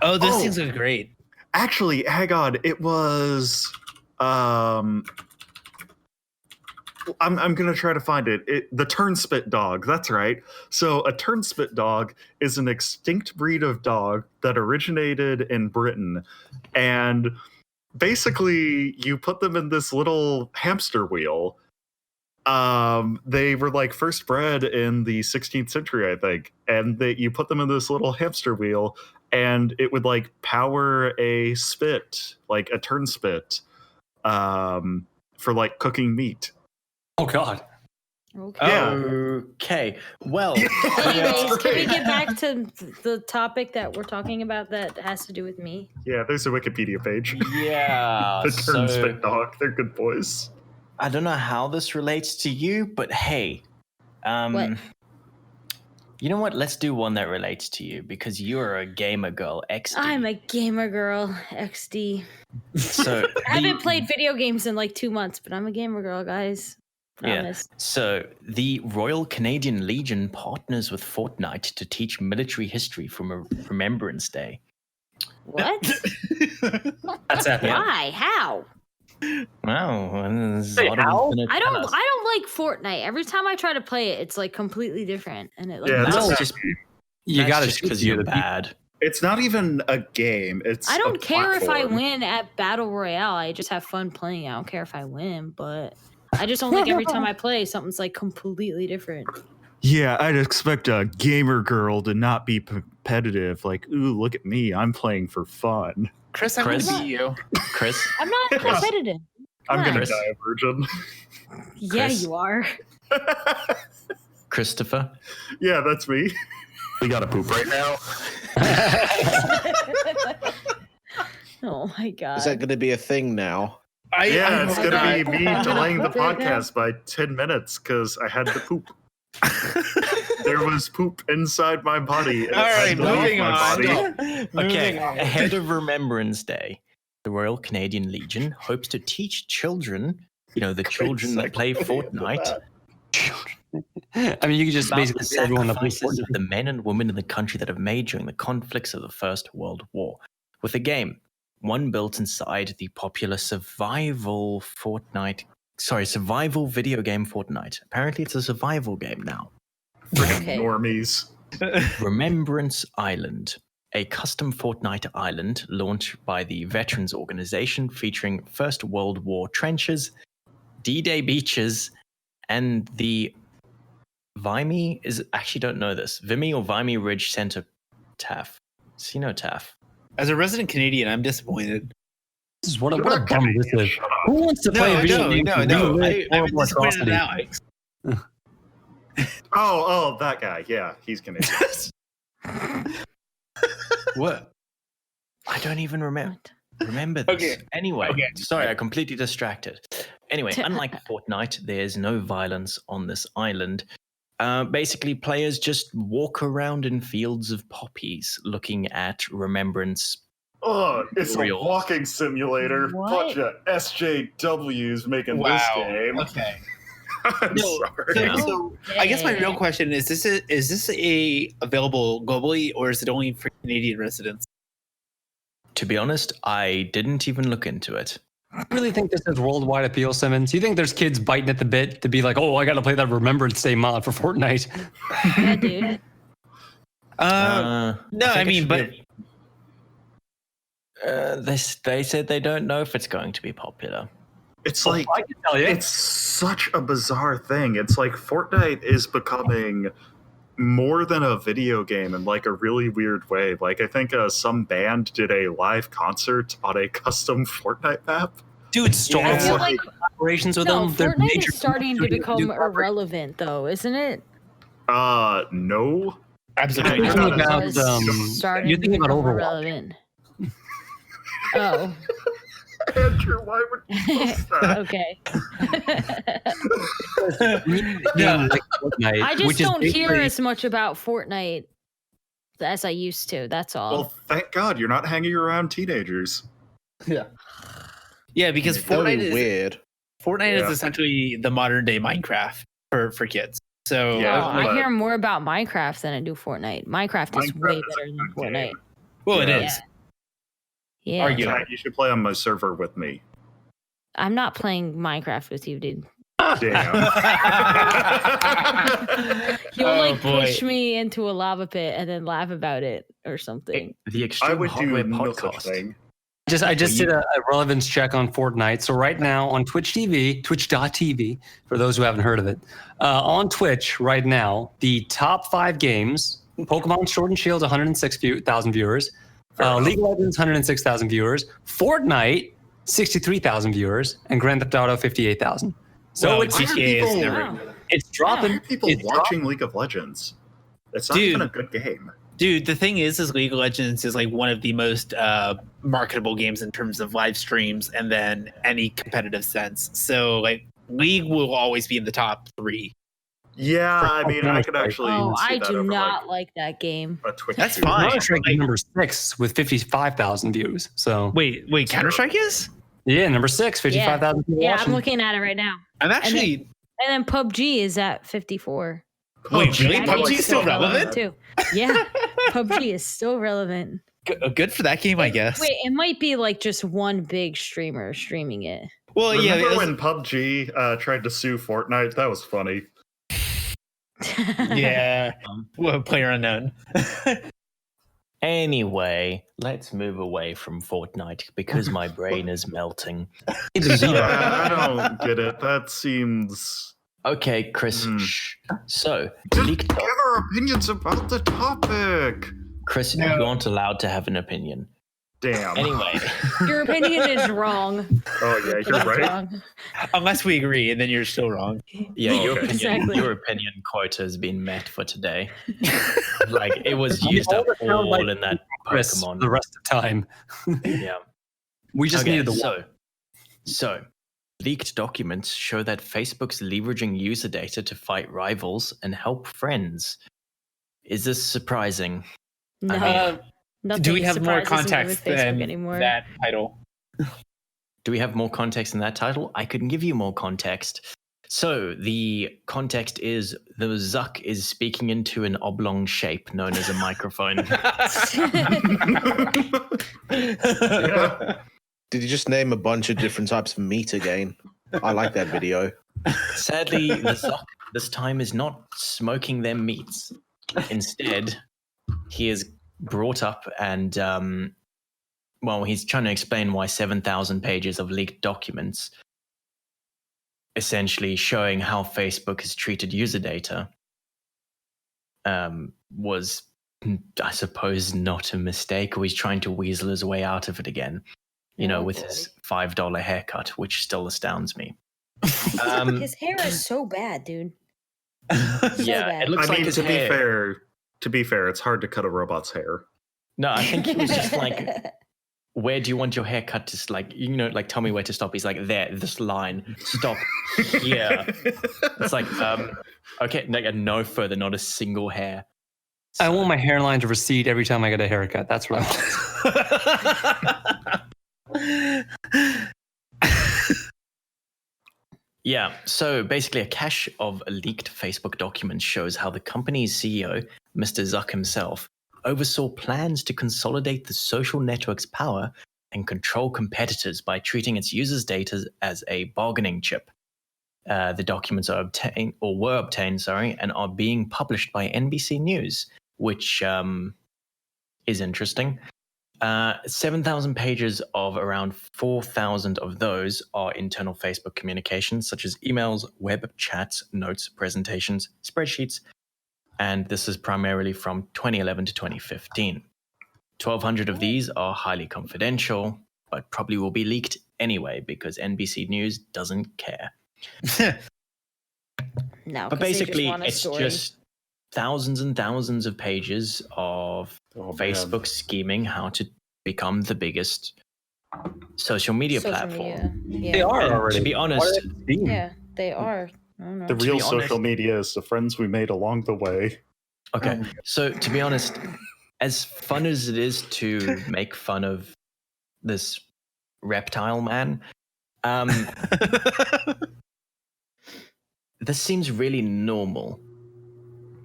Oh, those things are great. Actually, hang on. It was I'm gonna try to find it. The turnspit dog. That's right. So a turnspit dog is an extinct breed of dog that originated in Britain, and basically you put them in this little hamster wheel. They were like first bred in the 16th century, I think, and you put them in this little hamster wheel, and it would like power a spit, like a turnspit, for like cooking meat. Oh God. Okay. Yeah. Okay. Well. Anyways, can we get back to the topic that we're talking about that has to do with me? Yeah, there's a Wikipedia page. Yeah. The turnspit dog. They're good boys. I don't know how this relates to you, but hey, What? you know what? Let's do one that relates to you because you're a gamer girl, XD. I'm a gamer girl, XD. So I haven't played video games in like 2 months, but I'm a gamer girl, guys. Promise. Yeah. So the Royal Canadian Legion partners with Fortnite to teach military history from Remembrance Day. What? That's epic. Why? How? Wow. I don't like Fortnite. Every time I try to play it, it's like completely different, and it like Yeah, That's that's just You got to because you're bad. It's not even a game. It's I don't a care if I platform. win at Battle Royale. I just have fun playing. I don't care if I win, but I just don't think every time I play, something's like completely different. Yeah, I'd expect a gamer girl to not be competitive. Like, ooh, look at me. I'm playing for fun. Chris, I'm Chris? gonna beat you. Chris? I'm not competitive. I'm going to Chris? die a virgin. Yeah, Chris? you are. Christopher? Yeah, that's me. We got to poop right now. Oh my god. Is that going to be a thing now? Yeah, it's going to be me God. delaying the podcast by 10 minutes because I had to poop. There was poop inside my body. and All it had right, to leave moving my on. body. Okay, ahead of Remembrance Day, the Royal Canadian Legion hopes to teach children, the children that play Fortnite, I mean, you could just about basically the say everyone that plays sacrifices of Fortnite. the men and women in the country that have made during the conflicts of the First World War. With a game, one built inside the popular survival video game Fortnite. Apparently, it's a survival game now. Freaking Okay. normies. Remembrance Island, a custom Fortnite island launched by the Veterans Organization featuring First World War trenches, D-Day beaches, and the Vimy don't know this. Vimy or Vimy Ridge Center TAF. Cenotaph. As a resident Canadian, I'm disappointed. This is what a bummer this is. Who wants to play a video game? No. I'm Horrible disappointed in atrocity? Alex. Oh, that guy. Yeah, he's Canadian. What? I don't even remember this. Okay. Anyway, Okay. sorry, I completely distracted. Anyway, unlike Fortnite, there's no violence on this island. Basically, players just walk around in fields of poppies looking at Remembrance. Oh, it's Real. a walking simulator. What? Bunch of SJWs making this game. Okay. I'm No, sorry. So I guess my real question is: is this available globally, or is it only for Canadian residents? To be honest, I didn't even look into it. I really think this has worldwide appeal, Simmons. You think there's kids biting at the bit to be like, oh, I got to play that Remembrance Day mod for Fortnite? Yeah, dude. No, I mean, but they said they don't know if it's going to be popular. It's like I can tell you. it's such a bizarre thing. It's like Fortnite is becoming more than a video game in like a really weird way. Like I think some band did a live concert on a custom Fortnite map. Dude, Star Yeah. I feel Wars like- collaborations with No, them. They're Fortnite major is starting to studios become do collaborations. irrelevant, though, isn't it? No. absolutely. You're You're not thinking a- about Starting you're to thinking about become Overwatch. irrelevant. Oh, Andrew, why would you post that? okay. Yeah, like Fortnite, I just which is don't hear basically- as much about Fortnite as I used to. That's all. Well, thank God you're not hanging around teenagers. Yeah, because That would Fortnite be is weird. Fortnite Yeah. is essentially the modern day Minecraft for kids. So Yeah, Oh, I but- hear more about Minecraft than I do Fortnite. Minecraft is Minecraft way is a better than good Fortnite. game. well, it Yeah. is. Yeah. Argue. Yeah, you should play on my server with me. I'm not playing Minecraft with you, dude. Damn. You'll Oh, like boy. push me into a lava pit and then laugh about it or something. The I Extreme would Hardware do no such podcast. thing. I just did a relevance check on Fortnite. So right now on Twitch TV, twitch.tv, for those who haven't heard of it, on Twitch right now, the top 5 games, Pokemon Sword and Shield, 106,000 viewers, Fair enough. League of Legends, 106,000 viewers, Fortnite, 63,000 viewers, and Grand Theft Auto, 58,000. So Well, it's, GTA is people- never. Wow. it's Why dropping. are people It's watching League of Legends? It's not Dude. even a good game. Dude, the thing is League of Legends is like one of the most marketable games in terms of live streams and then any competitive sense. So like League will always be in the top 3. Yeah, I mean, I could actually. Oh, see I that do over, not like that game. a Twitch That's stream. fine. Counter-Strike is Like- number 6 with 55,000 views. So Wait, Counter Strike is? yeah, number 6, 55,000 people Yeah, watching. I'm looking at it right now. I'm actually. And then PUBG is at 54. Wait, really? That PUBG game's is still relevant? too. Yeah, PUBG is still relevant. Good for that game, I guess. Wait, it might be like just one big streamer streaming it. Well, yeah. Remember it was- when PUBG tried to sue Fortnite? That was funny. yeah. Well, player unknown. Anyway, let's move away from Fortnite because my brain is melting. I don't get it. That seems. Okay, Chris. Hmm. Shh. So, Just leaked give our opinions about the topic. Chris, No. you aren't allowed to have an opinion. Damn. Anyway, Your opinion is wrong. Oh yeah, It's you're right. wrong. Unless we agree, and then you're still wrong. yeah, Okay. Exactly. your opinion quota has been met for today. Like it was I mean, used all up the sound all bites in that Chris Pokemon. the rest of the time. Yeah. We just Okay, needed the so leaked documents show that Facebook's leveraging user data to fight rivals and help friends. Is this surprising? No, nothing Do we have more surprises me with context Facebook than anymore. that title? Do we have more context in that title? I can give you more context. So the context is the Zuck is speaking into an oblong shape known as a microphone. Yeah. Did you just name a bunch of different types of meat again? I like that video. Sadly, the Zuck this time is not smoking their meats. Instead, he is brought up and, he's trying to explain why 7,000 pages of leaked documents, essentially showing how Facebook has treated user data, was, I suppose, not a mistake, or he's trying to weasel his way out of it again, Oh, with boy. his $5 haircut, which still astounds me. His hair is so bad, dude. Yeah, bad. it looks I like mean, his to hair. be fair, it's hard to cut a robot's hair. No, I think he was just like, where do you want your hair cut to, like, tell me where to stop. He's like, there, this line, stop here. It's like, okay, like, no further, not a single hair. I want my hairline to recede every time I get a haircut. That's what I want. Yeah, so basically, a cache of leaked Facebook documents shows how the company's CEO, Mr. Zuck himself, oversaw plans to consolidate the social network's power and control competitors by treating its users' data as a bargaining chip. The documents were obtained, and are being published by NBC News, which is interesting. 7,000 pages of around 4,000 of those are internal Facebook communications, such as emails, web chats, notes, presentations, spreadsheets, and this is primarily from 2011 to 2015. 1,200 of these are highly confidential, but probably will be leaked anyway because NBC News doesn't care. No, But 'cause they just basically, want a it's story. just thousands and thousands of pages of Facebook scheming how to become the biggest social media platform. Yeah. They are And already. to be honest, Yeah, they are. I don't know. The To real be honest- social media is the friends we made along the way. okay, so to be honest, as fun as it is to make fun of this reptile man, this seems really normal.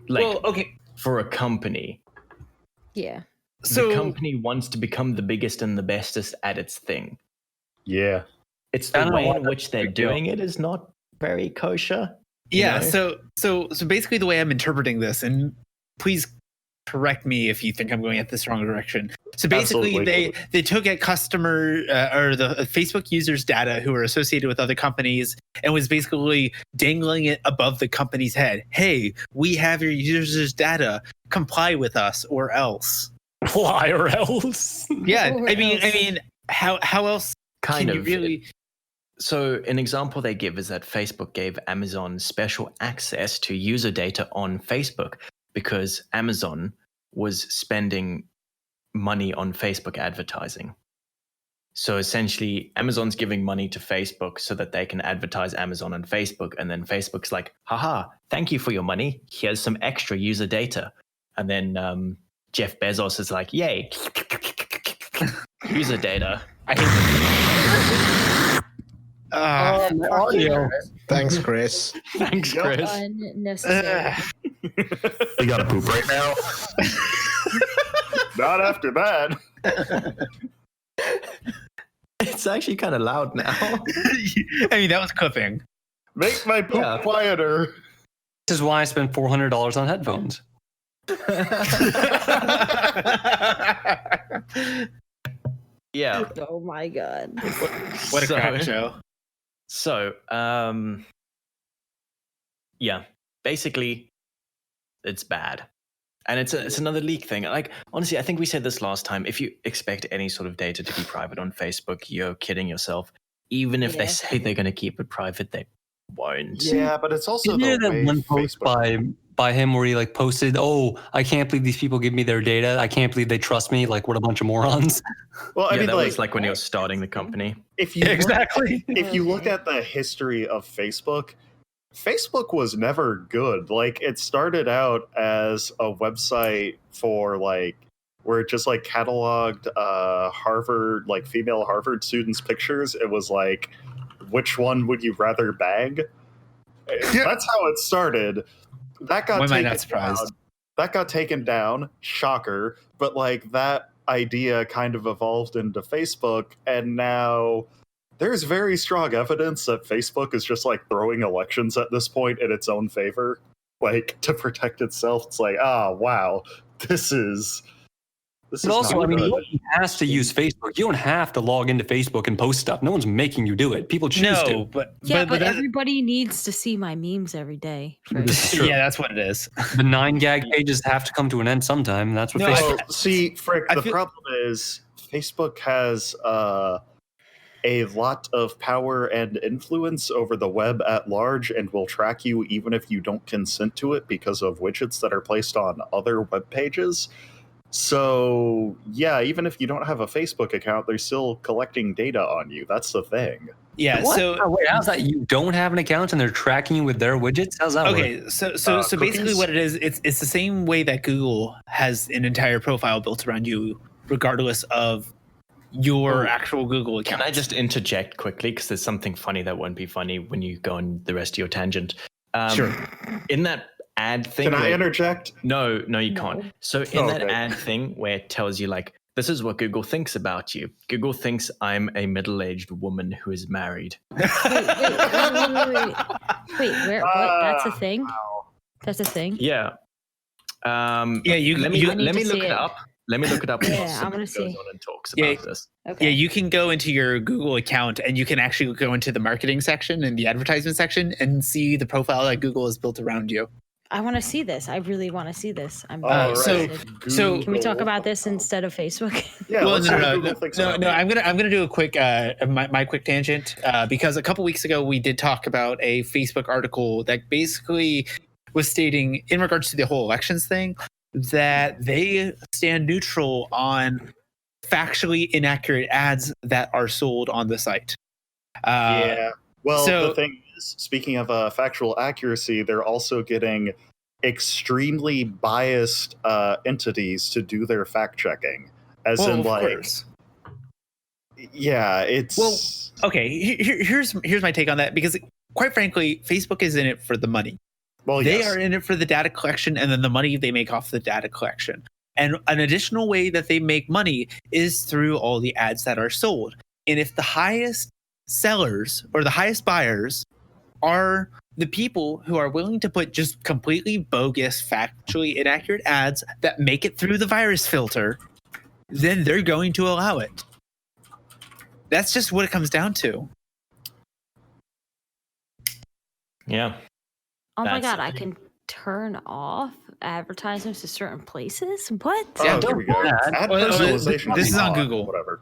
Like, well, okay. for a company. Yeah. So The company wants to become the biggest and the bestest at its thing. Yeah. It's I the don't know way why in which they're big deal. doing it is not very kosher. yeah, know? so basically the way I'm interpreting this, and please correct me if you think I'm going at this wrong direction. So basically, Absolutely. they took at customer or the Facebook users' data who are associated with other companies and was basically dangling it above the company's head. Hey, we have your users' data. Comply with us, or else. Fly or else. Yeah, Or I mean, else. how else Kind can of. you really? So an example they give is that Facebook gave Amazon special access to user data on Facebook because Amazon was spending money on Facebook advertising. So essentially, Amazon's giving money to Facebook so that they can advertise Amazon on Facebook. And then Facebook's like, haha, thank you for your money. Here's some extra user data. And then Jeff Bezos is like, yay, user data. I hate Ah, the audio. Thanks, Chris. Thanks, Yep. Chris. Unnecessary. You gotta poop right now. Not after that. It's actually kind of loud now. I mean, that was clipping. Make my poop Yeah. quieter. This is why I spent $400 on headphones. Yeah. Oh my god. What a So- crap show. So, yeah, basically, it's bad, and it's another leak thing. Like, honestly, I think we said this last time. If you expect any sort of data to be private on Facebook, you're kidding yourself. Even if they Yeah. say they're going to keep it private, they won't. Yeah, but it's also Didn't you the hear way that one post Facebook. by him where he like posted, "Oh, I can't believe these people give me their data. I can't believe they trust me. Like, what a bunch of morons." Well, I Yeah, mean, that like, was like when he was starting the company. if you look, Exactly. if you look Okay. at the history of Facebook, Facebook was never good. Like, it started out as a website for like where it just like cataloged Harvard, like female Harvard students' pictures. It was like, which one would you rather bang? That's how it started. That got Why am I taken not surprised? down. That got taken down. Shocker. But like that idea kind of evolved into Facebook, and now there's very strong evidence that Facebook is just like throwing elections at this point in its own favor, like to protect itself. It's like, wow, this is But also, not I mean, good. no one has to use Facebook. You don't have to log into Facebook and post stuff. No one's making you do it. People choose No, to. but Yeah, but that- everybody needs to see my memes every day. This is true. yeah, that's what it is. The 9gag pages have to come to an end sometime. And that's what No, Facebook. Well, see, Frick, I the feel- problem is Facebook has a lot of power and influence over the web at large and will track you even if you don't consent to it because of widgets that are placed on other web pages. So, yeah, even if you don't have a Facebook account, they're still collecting data on you. That's the thing. Yeah. What? So Oh, wait, how's that? You don't have an account and they're tracking you with their widgets? How's that work? okay, so basically cookies? what it is, it's the same way that Google has an entire profile built around you, regardless of your actual Google account. Can I just interject quickly because there's something funny that won't be funny when you go on the rest of your tangent. Sure. In that ad thing, Can I where- interject? No, you No. can't. So in that Okay. ad thing where it tells you like, this is what Google thinks about you. Google thinks I'm a middle-aged woman who is married. Wait, where? What? That's a thing. Wow. That's a thing. Yeah. Yeah, you- let me you- I need let me to look see it it. up. Let me look it up. Yeah, while I someone wanna goes see. on and talks Yeah, about this. Okay. Yeah, you can go into your Google account and you can actually go into the marketing section and the advertisement section and see the profile that Google has built around you. I want to see this. I really want to see this. I'm All so- interested. so- Can we talk Google. about this instead of Facebook? Yeah, Well, let's see no, what no, Google no, thinks no, about no. me. I'm gonna do a quick my quick tangent because a couple weeks ago we did talk about a Facebook article that basically was stating in regards to the whole elections thing that they stand neutral on factually inaccurate ads that are sold on the site. Yeah. Well, so- the thing is, speaking of factual accuracy, they're also getting extremely biased entities to do their fact checking. As Well, in, of like, course. yeah, it's Well, Okay, here's my take on that because quite frankly, Facebook is in it for the money. They yes. are in it for the data collection and then the money they make off the data collection. And an additional way that they make money is through all the ads that are sold. And if the highest sellers or the highest buyers are the people who are willing to put just completely bogus, factually inaccurate ads that make it through the virus filter, then they're going to allow it. That's just what it comes down to. Yeah. Oh my That's god, the I thing. can turn off advertisements to certain places? What? Oh, Yeah, here we go. don't- Ad Well, personalization. this is on on, Google. Whatever.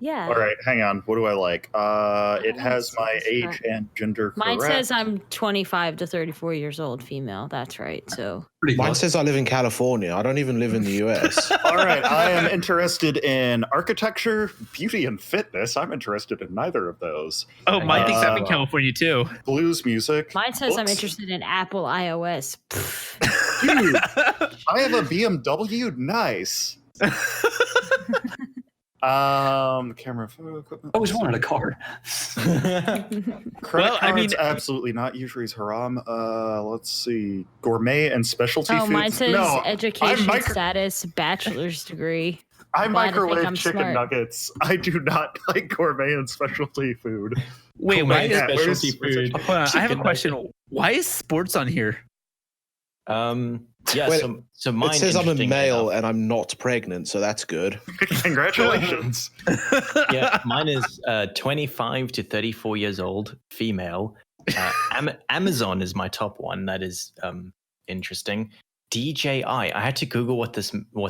Yeah. All right, hang on. What do I like? It wanna has see my this age crap. and gender Mine correct. says I'm 25 to 34 years old, female. That's right. So Pretty Mine close. says I live in California. I don't even live in the US. All right, I am interested in architecture, beauty, and fitness. I'm interested in neither of those. Oh, mine thinks I'm in Uh, California too. Blues music. mine says I'm books. interested in Apple iOS. Pfft. Dude, I have a BMW. Nice. Camera, photo equipment. I always wanted a card. Credit Well, I cards, mean- absolutely not. Usually is haram. Let's see. Gourmet and specialty Oh, foods. mine says no, education micro- status, bachelor's degree. I glad to think microwave I'm chicken smart. nuggets. I do not like gourmet and specialty food. Wait, why is Yeah, where's- specialty where's- food? Hold on, I have a Chicken question. Why is sports on here? Yeah. Wait, So mine It says I'm a interestingly male enough- and I'm not pregnant, so that's good. Congratulations. Yeah, mine is 25 to 34 years old, female. Amazon is my top one. That is interesting. DJI. I had to Google what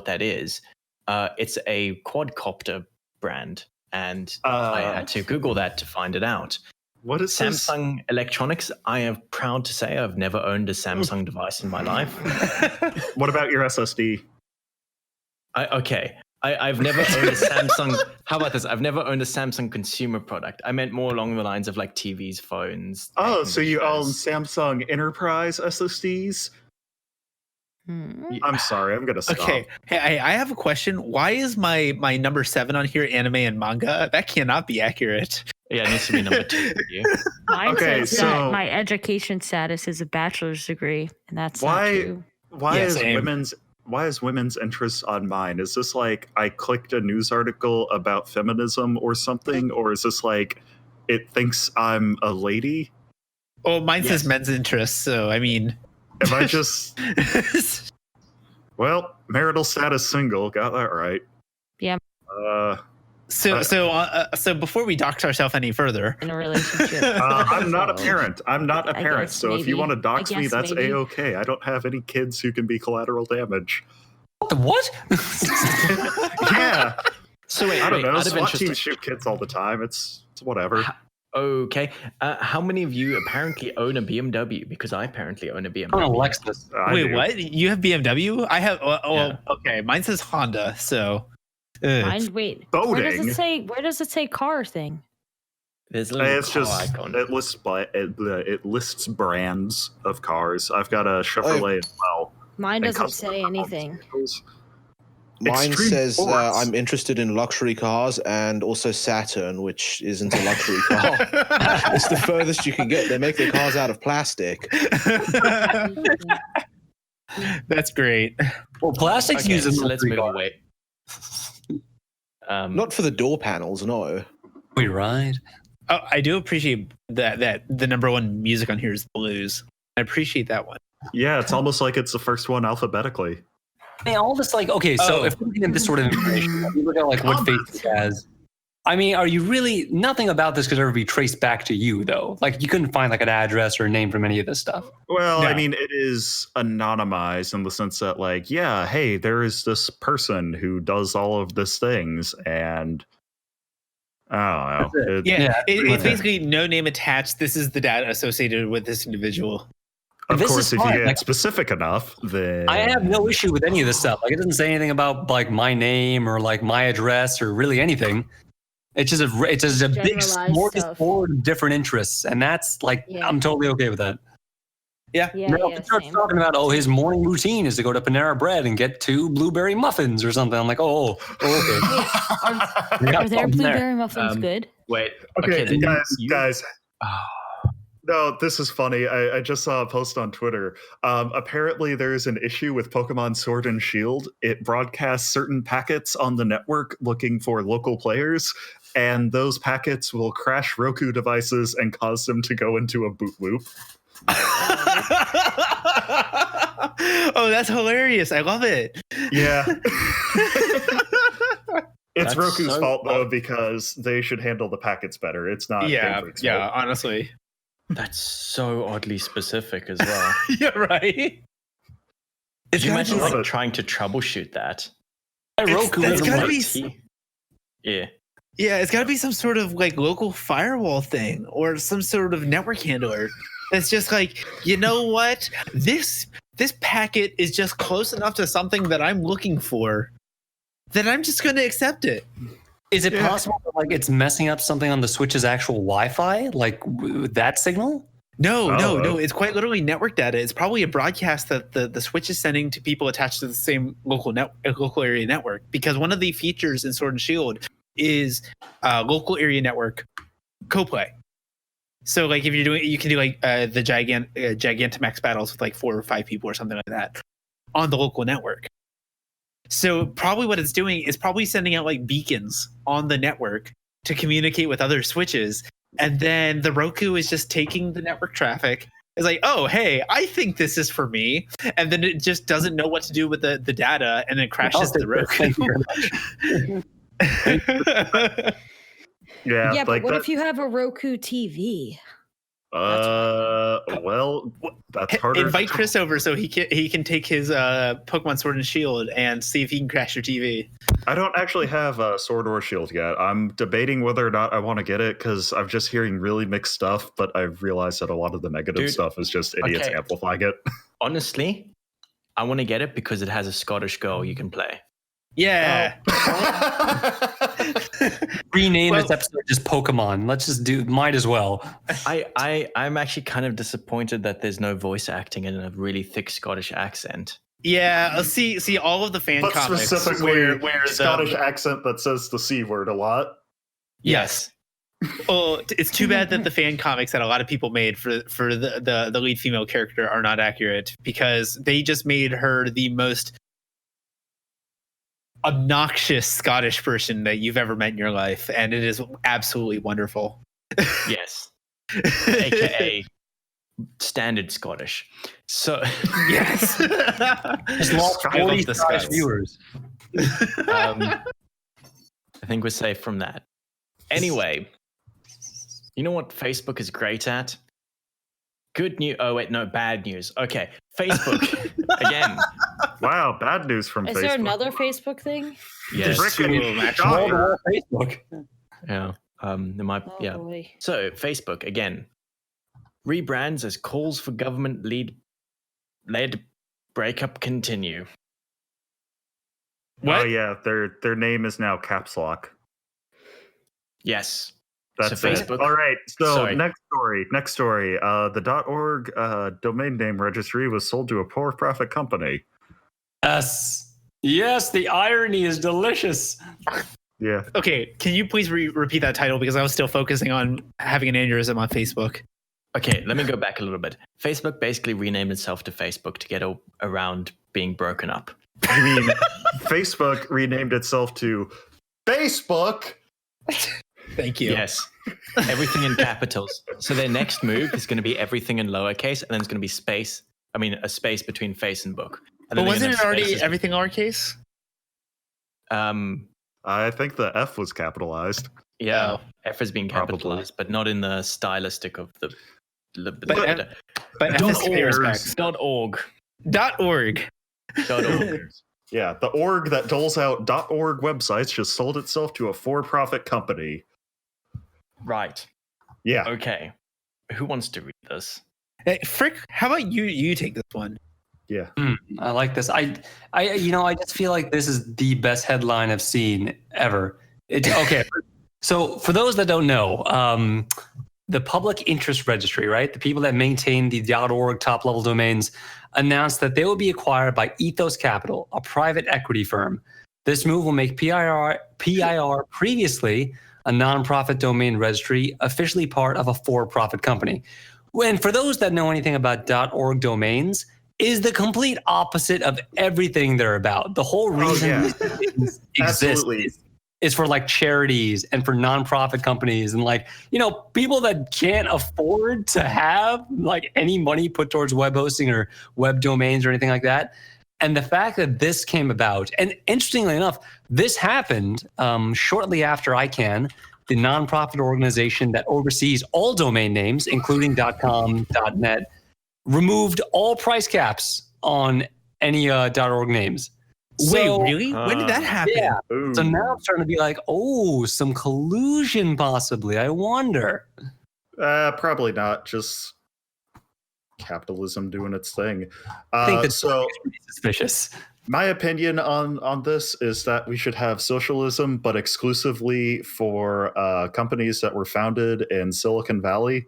that is. It's a quadcopter brand, and I had to Google that to find it out. What is this? Samsung Electronics. I am proud to say I've never owned a Samsung device in my life. What about your SSD? I've never owned a Samsung. How about this? I've never owned a Samsung consumer product. I meant more along the lines of like TVs, phones. Oh, so you own conditioners. Samsung Enterprise SSDs? Hmm. I'm sorry, I'm gonna stop. Okay, hey, I have a question. Why is my number 7 on here anime and manga? That cannot be accurate. Yeah, it needs to be number 2 for you. Mine Okay, says so- that my education status is a bachelor's degree, and that's Why- not true. Why Yeah, is same. women's interest on mine? Is this like I clicked a news article about feminism or something, or is this like it thinks I'm a lady? Oh, mine Yes. says men's interest. So I mean, Am I just well, marital status single? Got that right. Yeah. so before we dox ourselves any further, In a relationship. I'm not a So- parent. I'm not a I parent. guess So if you maybe. want to dox I me, guess that's maybe. a-okay. I don't have any kids who can be collateral damage. What the what? Yeah. So wait, I don't know. out of SWAT interest. teams shoot kids all the time. It's whatever. Okay. How many of you apparently own a BMW? Because I apparently own a BMW. I'm a Lexus. I wait, do. what? You have BMW? I have. Yeah. Okay. Mine says Honda. So Mine, wait. Where does Boating. it say? Where does it say car thing? There's a little It's car just icon. it lists brands of cars. I've got a Chevrolet as well. Mine and doesn't custom say performance anything. vehicles. Mine Extreme says sports. I'm interested in luxury cars and also Saturn, which isn't a luxury car. It's the furthest you can get. They make their cars out of plastic. That's great. Well, plastics Okay, used in so let's move luxury away. Not for the door panels, no. We ride. Oh, I do appreciate that the number 1 music on here is blues. I appreciate that one. Yeah, it's almost like it's the first one alphabetically. I mean, all this like, okay, so if we're looking at this sort of information, you look at like what Facebook has. I mean, are you really, nothing about this could ever be traced back to you though? Like you couldn't find like an address or a name from any of this stuff. Well, No. I mean, it is anonymized in the sense that, like, yeah, hey, there is this person who does all of these things, and I don't know. It's basically no name attached. This is the data associated with this individual. Of This course, is if you fine, get like- specific enough, then I have no issue with any of this stuff. Like it doesn't say anything about like my name or like my address or really anything. It's just a big Generalized smorgasbord of different interests, and that's like Yeah. I'm totally okay with that. Yeah. Now, if it starts same. talking about his morning routine is to go to Panera Bread and get 2 blueberry muffins or something, I'm like, okay. We got Are there something there. blueberry muffins Um, good? Wait. Okay, then guys. No, this is funny. I just saw a post on Twitter. Apparently, there is an issue with Pokemon Sword and Shield. It broadcasts certain packets on the network looking for local players, and those packets will crash Roku devices and cause them to go into a boot loop. Oh, that's hilarious. I love it. Yeah. It's That's Roku's so fault, though, odd. because they should handle the packets better. It's not Yeah, Game Freak's yeah, fault. honestly. That's so oddly specific as well. Yeah, right. Could you gotta imagine be like- like trying to troubleshoot that? Roku it's doesn't gotta like- be Yeah. Yeah, it's got to be some sort of like local firewall thing or some sort of network handler. That's just like, you know what? This packet is just close enough to something that I'm looking for that I'm just going to accept it. Is it Yeah. possible that like it's messing up something on the Switch's actual Wi-Fi, like that signal? No, Oh. it's quite literally network data. It's probably a broadcast that the Switch is sending to people attached to the same local area network. Because one of the features in Sword and Shield is local area network co-play. So like if you're doing, you can do like the Gigantamax battles with like 4 or 5 people or something like that on the local network. So probably what it's doing is probably sending out like beacons on the network to communicate with other Switches. And then the Roku is just taking the network traffic. It's like, oh, hey, I think this is for me. And then it just doesn't know what to do with the data and it crashes the Roku. Thank you very much. Yeah, Yeah, but like what that, if you have a Roku TV? well, that's harder. Invite Chris over so he can take his Pokemon Sword and Shield and see if he can crash your TV. I don't actually have a Sword or Shield yet. I'm debating whether or not I want to get it because I'm just hearing really mixed stuff, but I've realized that a lot of the negative Dude, stuff is just idiots okay. amplifying it. Honestly, I want to get it because it has a Scottish girl you can play. Yeah. Rename Well- this episode just Pokemon. Let's just do. Might as well. I'm actually kind of disappointed that there's no voice acting in a really thick Scottish accent. Yeah. See all of the fan But comics specifically, where Scottish accent that says the C word a lot. Yes. Well, it's too bad that the fan comics that a lot of people made for the lead female character are not accurate because they just made her the most obnoxious Scottish person that you've ever met in your life, and it is absolutely wonderful. Yes. AKA standard Scottish. So Yes. Just lost I love 40 the Scottish Scots. viewers. I think we're safe from that. Anyway, you know what Facebook is great at? Good news. Oh, wait, no, bad news. Okay. Facebook, again. Wow, bad news from Is Facebook. there another Facebook thing? Yes. There's 2 of them, actually. Shocker. Facebook. Yeah. There might, Oh yeah. boy. So, Facebook, again, rebrands as calls for government led breakup continue. What? Oh yeah, their name is now Caps Lock. Yes. That's So it. Facebook- All right. So Sorry. next story. The .org domain name registry was sold to a for-profit company. Yes. Yes, the irony is delicious. Yeah. Okay, can you please repeat that title because I was still focusing on having an aneurysm on Facebook. Okay, let me go back a little bit. Facebook basically renamed itself to Facebook to get around being broken up. You mean Facebook renamed itself to Facebook? Thank you. Yes. Everything in capitals. So their next move is going to be everything in lowercase, and then it's going to be space. I mean, a space between face and book. And But then they're wasn't gonna it have already spaces- everything lowercase? I think the F was capitalized. Yeah, Oh. F has been Probably. capitalized, but not in the stylistic of the. But F Dot is pay org. respects. .org. .org. .org. Yeah, the org that doles out .org websites just sold itself to a for-profit company. Right. Yeah. Okay. Who wants to read this? Hey, Frick, how about you take this one? Yeah. I like this. I just feel like this is the best headline I've seen ever. Okay. So for those that don't know, the Public Interest Registry, right? The people that maintain the .org top level domains announced that they will be acquired by Ethos Capital, a private equity firm. This move will make PIR previously a nonprofit domain registry officially part of a for-profit company. And for those that know anything about .org domains, is the complete opposite of everything they're about. The whole reason yeah. these domains Absolutely. exist is for like charities and for nonprofit companies and like, people that can't afford to have like any money put towards web hosting or web domains or anything like that. And the fact that this came about, and interestingly enough, this happened shortly after ICANN, the nonprofit organization that oversees all domain names, including .com, .net, removed all price caps on any .org names. Wait, So- really? When did that happen? Yeah. Ooh. So now I'm starting to be like, some collusion possibly. I wonder. Probably not. Just capitalism doing its thing. I think that's So pretty suspicious. my opinion on this is that we should have socialism, but exclusively for companies that were founded in Silicon Valley.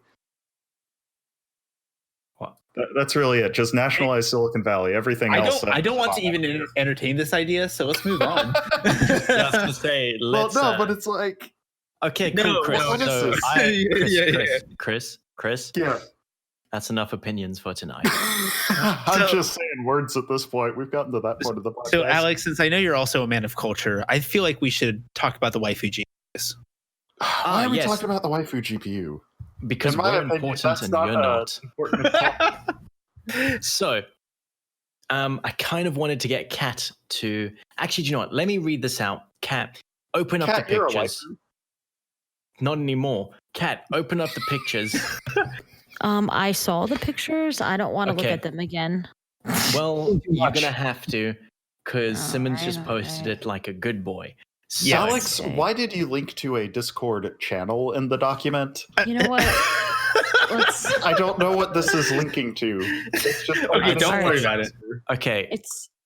What? That's really it. Just nationalize Silicon Valley. Everything else. I don't want to even entertain this idea, so let's move on. Just to say, Well, let's. no, but it's like, Okay, cool, No, Chris. what is So this? Chris, yeah. that's enough opinions for tonight. I'm just saying words at this point. We've gotten to that point of the podcast. So, Alex, since I know you're also a man of culture, I feel like we should talk about the waifu genius. why are we yes. talking about the waifu GPU? Because In my we're opinion, important that's and not you're a not. important topic. So, I kind of wanted to get Kat to. Actually, do you know what? Let me read this out. Kat, open up Kat, the you're a pictures. Not anymore. Kat, open up the pictures. I saw the pictures. I don't want to look Okay. at them again. Well, you're much. gonna have to, because Oh, Simmons just right, posted right. it like a good boy. So, Yeah, Alex, Okay. why did you link to a Discord channel in the document? You know what? Let's. I don't know what this is linking to. It's just Okay, don't worry about it. okay,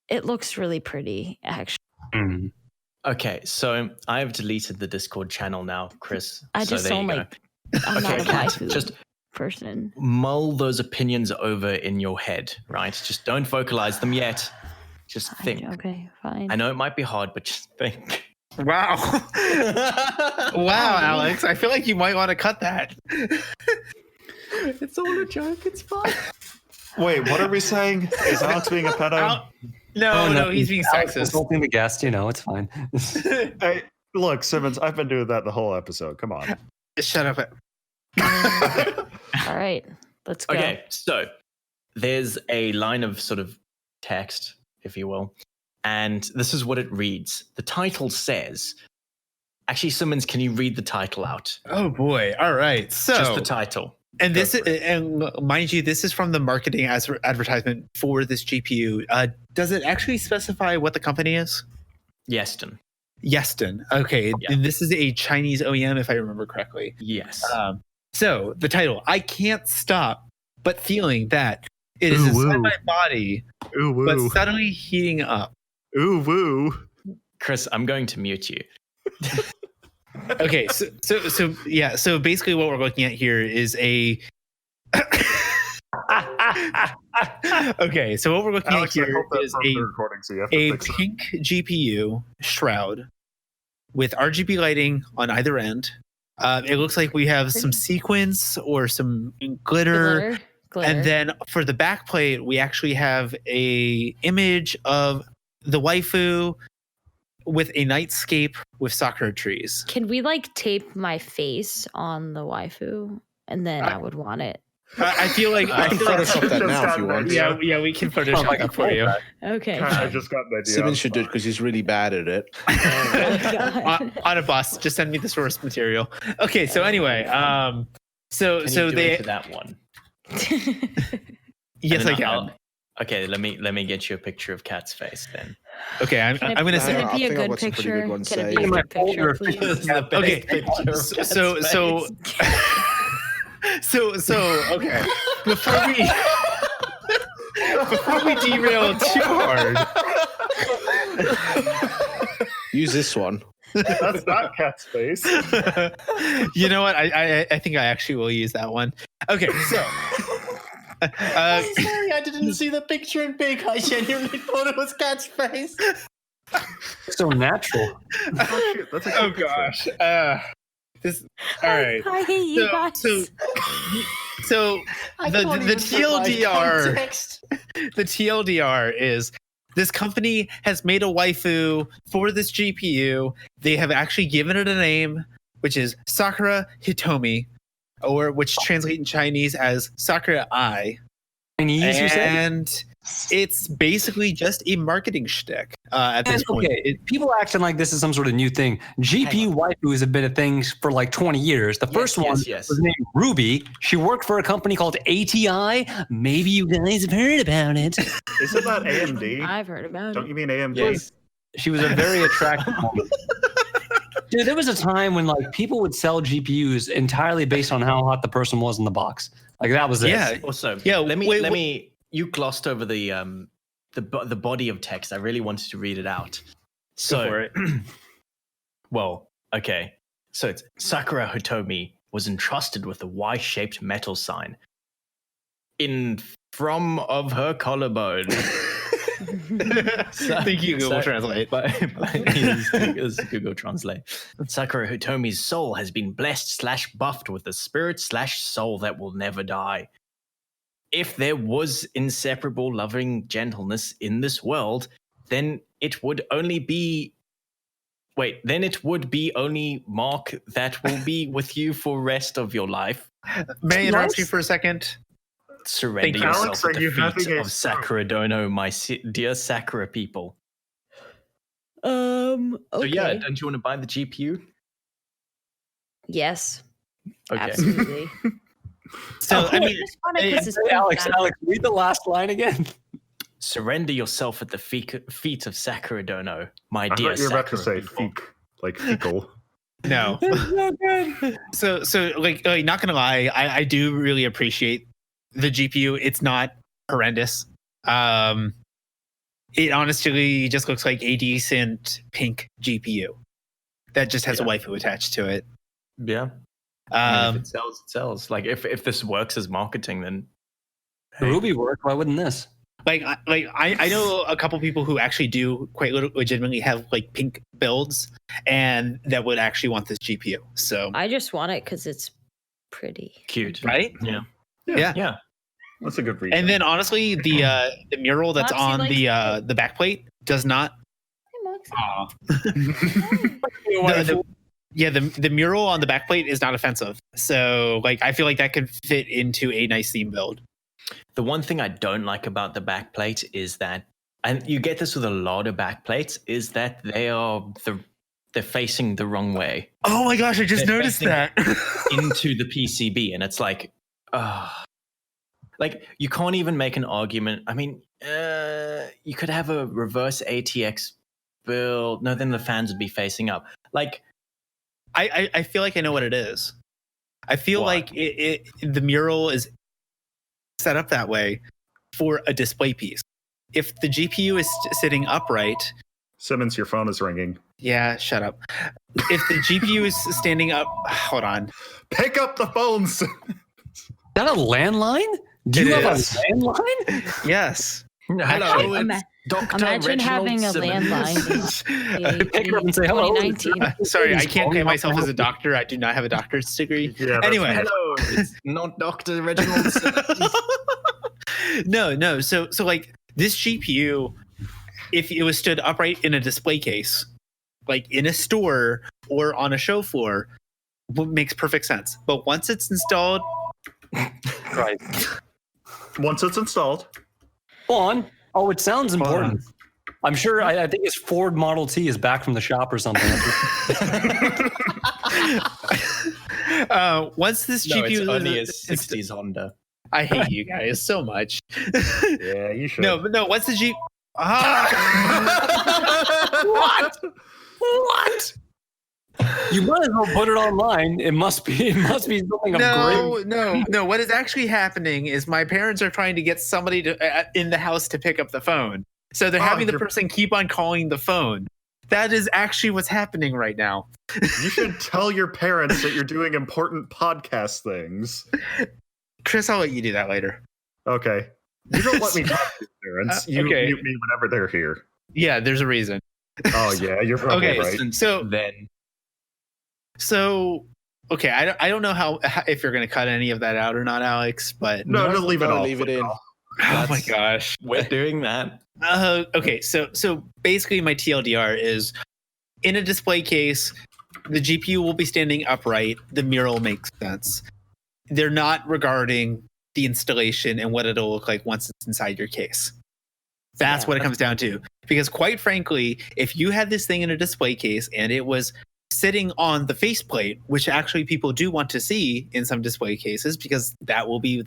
It looks really pretty, actually. Mm. okay. So I've deleted the Discord channel now, Chris. I so just there don't you like. go. I'm Okay, not a Kat, waifu just person. mull those opinions over in your head, right? Just don't vocalize them yet. Just think. Okay, fine. I know it might be hard, but just think. Wow. Wow, Alex. I feel like you might want to cut that. It's all a joke. It's fine. Wait, what are we saying? Is Alex being a pedo? Al- no, he's being Alex sexist. insulting the guest, it's fine. Hey, look, Simmons, I've been doing that the whole episode. Come on. Just shut up. All right, let's go. Okay, so there's a line of sort of text, if you will, and this is what it reads. The title says, actually, Simmons, can you read the title out? Oh boy. All right. So Just the title. And this, Go for it. and mind you, this is from the marketing advertisement for this GPU. Does it actually specify what the company is? Yeston. Yeston. Okay, Yeah. and this is a Chinese OEM, if I remember correctly. Yes. So the title: I can't stop but feeling that it is Ooh, inside woo. my body, Ooh, but woo. suddenly heating up. Ooh, woo. Chris, I'm going to mute you. Okay, so basically, what we're looking at here is a. Okay, so what we're looking Alex, at I here hope that's is from the recording, so you have to a fix it. pink GPU shroud with RGB lighting on either end. It looks like we have some sequins or some glitter. Glitter. And then for the back plate, we actually have a image of the waifu with a nightscape with sakura trees. Can we like tape my face on the waifu, and then I would want it I feel like I can Photoshop that now if you want. Yeah, we can Photoshop that for you. Okay. I just got an idea. Simmons should do it because he's really bad at it. On a bus. Just send me the source material. Okay, so anyway, so Can you do they it to that one. yes, And I then can. Okay, let me get you a picture of Cat's face then. Okay, I'm gonna Can say. it be I a think I've good got some pretty good picture? ones Can it saved. be a My good picture, folder please? This is the best Okay, picture of Cat's so face. okay. Before we derail too hard, Use this one. That's not Cat's face. you know what? I think I actually will use that one. Okay, so. Sorry, I didn't see the picture in big. I genuinely thought it was Cat's face. So natural. Oh, shit, that's a good Oh picture. gosh. This. All right. I hate you guys. So the TLDR is this company has made a waifu for this GPU. They have actually given it a name, which is Sakura Hitomi, or which translate in Chinese as Sakura Ai. Chinese, you said? And it's basically just a marketing shtick at this point. Okay, people acting like this is some sort of new thing. GPU waifu has been a thing for like 20 years. The first one yes. was named Ruby. She worked for a company called ATI. Maybe you guys have heard about it. Isn't that AMD? I've heard about Don't it. you mean AMD? Yes. She was a very attractive woman. Dude, there was a time when like people would sell GPUs entirely based on how hot the person was in the box. Like that was it. Yeah. Also, Yeah, let wait, me. You glossed over the body of text. I really wanted to read it out. So, Go for it. well, okay. So it's Sakura Hitomi was entrusted with a Y-shaped metal sign in from of her collarbone. Thank you, Google Translate. Is Google Translate. Sakura Hitomi's soul has been blessed / buffed with a spirit / soul that will never die. If there was inseparable loving gentleness in this world, then it would only be only Mark that will be with you for rest of your life. May I interrupt you for a second? Surrender you. yourself Alex, at are you the feet having a of Sakura Dono, my dear Sakura people. Okay. So yeah, don't you want to buy the GPU? Yes. Okay. Absolutely. So, I mean, just want it 'cause it's Hey, Alex, bad. Alex, read the last line again. Surrender yourself at the feet of Sakura Dono, my I dear thought you were about to Sakura say people. feek, like fecal. no. So like not gonna lie, I do really appreciate the GPU. It's not horrendous. It honestly just looks like a decent pink GPU that just has a waifu attached to it. Yeah. I mean, if Um, it sells, it sells. Like if this works as marketing, then Ruby worked. Why wouldn't this? I know a couple people who actually do quite legitimately have like pink builds, and that would actually want this GPU. So I just want it because it's pretty. cute. right, Yeah. yeah. That's a good reason. And then honestly, the mural that's Moxie on likes the backplate does not. The mural on the backplate is not offensive. So like I feel like that could fit into a nice theme build. The one thing I don't like about the backplate is that, and you get this with a lot of backplates, is that they're facing the wrong way Oh my gosh, I just They're noticed facing- that. into the PCB, and it's like, like you can't even make an argument. I mean, you could have a reverse ATX build. No, then the fans would be facing up. Like, I feel like I know what it is. I feel What? like the mural is set up that way for a display piece. If the GPU is sitting upright, Simmons, your phone is ringing. yeah, shut up. If the GPU is standing up, hold on. Pick up the phone, Simmons. Is that a landline? Do you It have is. a landline? Yes. hello, Ima- Dr. Imagine Reginald having a Simmons. landline. Pick her up and say hello. 2019. Sorry, I can't claim myself as a doctor. I do not have a doctor's degree. Yeah, that's Anyway. me. Hello, it's not Dr. Reginald Simmons. No. So like this GPU, if it was stood upright in a display case, like in a store or on a show floor, makes perfect sense. But once it's installed Right. Once it's installed. Go on. Oh, it sounds important. I'm sure. I think his Ford Model T is back from the shop or something. Once this No, GPU it's only a is 60s Honda. I hate you guys so much. Yeah, you should. No. Once the G. What? You might as well put it online. It must be something of great. No. What is actually happening is my parents are trying to get somebody to in the house to pick up the phone. So they're having the person keep on calling the phone. That is actually what's happening right now. You should tell your parents that you're doing important podcast things. Chris, I'll let you do that later. Okay. You don't let me talk to your parents. You okay. mute me whenever they're here. Yeah, there's a reason. Oh, yeah, you're probably Okay, right. So, okay, I don't know how if you're going to cut any of that out or not, Alex, but No, just leave it all. Leave it in. oh my gosh. We're doing that. Okay, so basically my TLDR is in a display case, the GPU will be standing upright. The mural makes sense. They're not regarding the installation and what it'll look like once it's inside your case. That's what it comes down to. Because quite frankly, if you had this thing in a display case and it was sitting on the faceplate, which actually people do want to see in some display cases, because that will be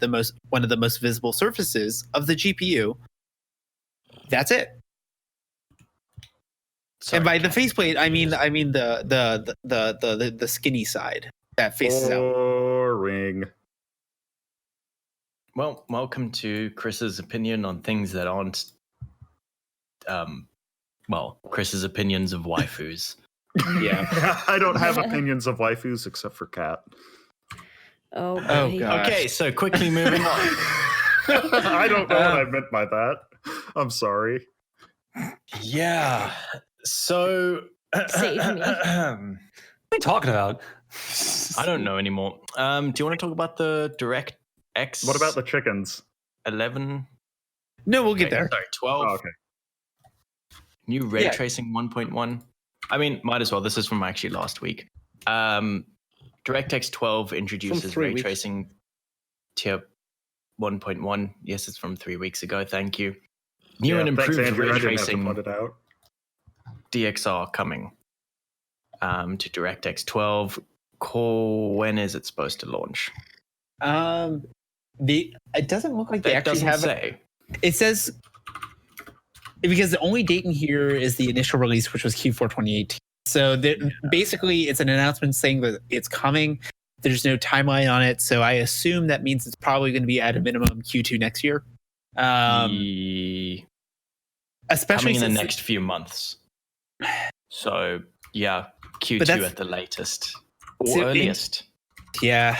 one of the most visible surfaces of the GPU. That's it. Sorry, and by the faceplate, I mean the skinny side that faces out. Boring. Well, welcome to Chris's opinion on things that aren't, Chris's opinions of waifus. Yeah. I don't have opinions of waifus except for Kat. Oh, Oh, God. Okay, so quickly moving on. I don't know what I meant by that. I'm sorry. Yeah. So Save me. What are you talking about? I don't know anymore. Do you want to talk about the DirectX? What about the chickens? 11? No, we'll get Okay, there. Sorry, 12. Oh, okay. New ray Yeah. tracing 1.1. I mean, might as well. This is from actually last week. DirectX 12 introduces 3 ray weeks. tracing tier 1.1. Yes, it's from 3 weeks ago. Thank you. New Yeah, and thanks, improved Andrew. I ray didn't have to tracing point it out. DXR coming to DirectX 12. When is it supposed to launch? It doesn't look like they It actually doesn't have say. It says because the only date in here is the initial release, which was Q4 2018. So basically, it's an announcement saying that it's coming. There's no timeline on it, so I assume that means it's probably going to be at a minimum Q2 next year. Especially Coming in the since next few months. So yeah, But Q2 that's- at the latest or So earliest. Yeah.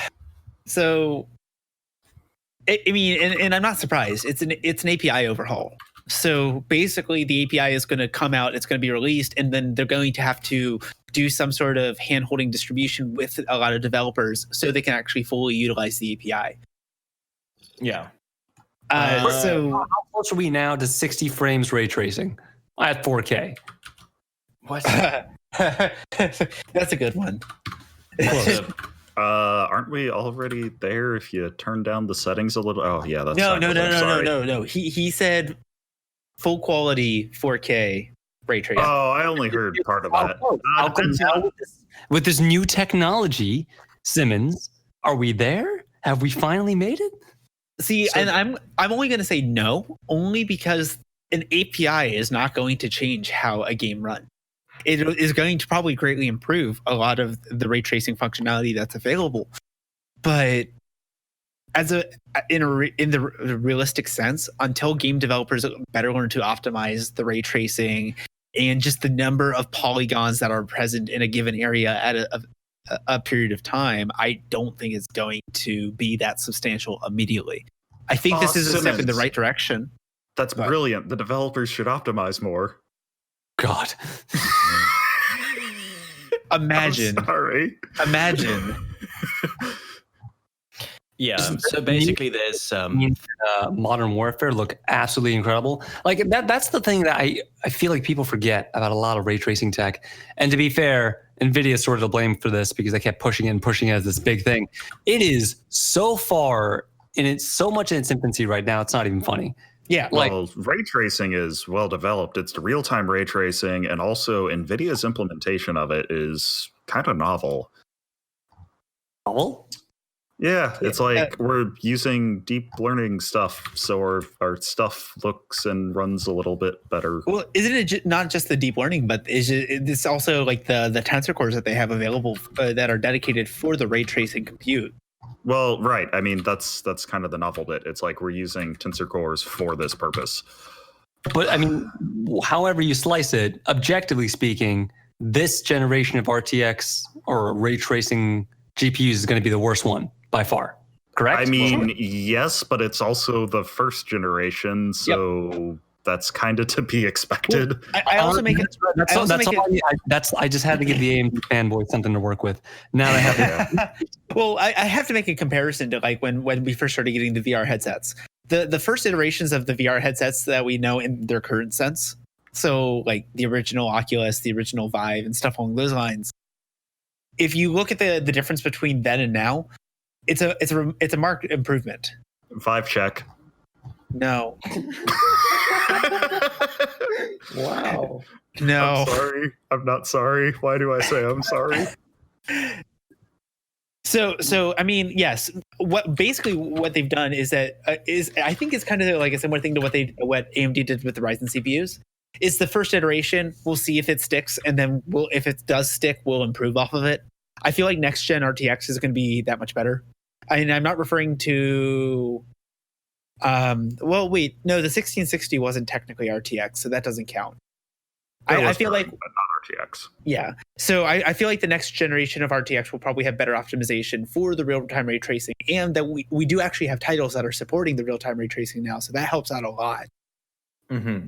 So, I mean, and I'm not surprised. It's an API overhaul. So basically, the API is going to come out. It's going to be released, and then they're going to have to do some sort of hand-holding distribution with a lot of developers so they can actually fully utilize the API. Yeah. So How close are we now to 60 frames ray tracing at 4K? What? that's a good one. Aren't we already there if you turn down the settings a little? Oh, yeah, that's No. He said full quality 4K ray tracing. Oh, I only heard part of that. How come Depends now on- with this new technology, Simmons, are we there? Have we finally made it? See, and I'm only going to say no, only because an API is not going to change how a game runs. It is going to probably greatly improve a lot of the ray tracing functionality that's available, but in the realistic sense, until game developers better learn to optimize the ray tracing and just the number of polygons that are present in a given area at a period of time, I don't think it's going to be that substantial immediately. I think this is a step in the right direction. That's brilliant. The developers should optimize more. God. Imagine. I'm sorry. Imagine. Yeah. So basically, there's Modern Warfare look absolutely incredible. Like that's the thing that I feel like people forget about a lot of ray tracing tech. And to be fair, NVIDIA sort of to blame for this because they kept pushing it and pushing it as this big thing. It is so far, and it's so much in its infancy right now, it's not even funny. Yeah. Like, Well, ray tracing is well developed. It's the real-time ray tracing, and also NVIDIA's implementation of it is kind of novel. novel? Yeah, it's like we're using deep learning stuff, so our stuff looks and runs a little bit better. Well, isn't it not just the deep learning, but it's also like the tensor cores that they have available that are dedicated for the ray tracing compute? Well, right. I mean, that's kind of the novel bit. It's like we're using tensor cores for this purpose. But I mean, however you slice it, objectively speaking, this generation of RTX or ray tracing GPUs is going to be the worst one by far. Correct? I mean, yes, but it's also the first generation, so that's kind of to be expected. Well, I also make it. I just had to give the AMD fanboy something to work with. Now they have. Well, I have to make a comparison to like when we first started getting the VR headsets. The first iterations of the VR headsets that we know in their current sense, so like the original Oculus, the original Vive, and stuff along those lines. If you look at the difference between then and now, it's a marked improvement. Vive check. No. Wow. No. I'm sorry. I'm not sorry. Why do I say I'm sorry? So I mean, yes. What they've done is that I think it's kind of like a similar thing to what AMD did with the Ryzen CPUs. It's the first iteration. We'll see if it sticks, and then if it does stick, we'll improve off of it. I feel like next gen RTX is going to be that much better. And I'm not referring to. Well, wait, no, the 1660 wasn't technically RTX, so that doesn't count. I feel like, but not RTX. Yeah. So I feel like the next generation of RTX will probably have better optimization for the real-time ray tracing, and that we do actually have titles that are supporting the real-time ray tracing now, so that helps out a lot. Mm-hmm.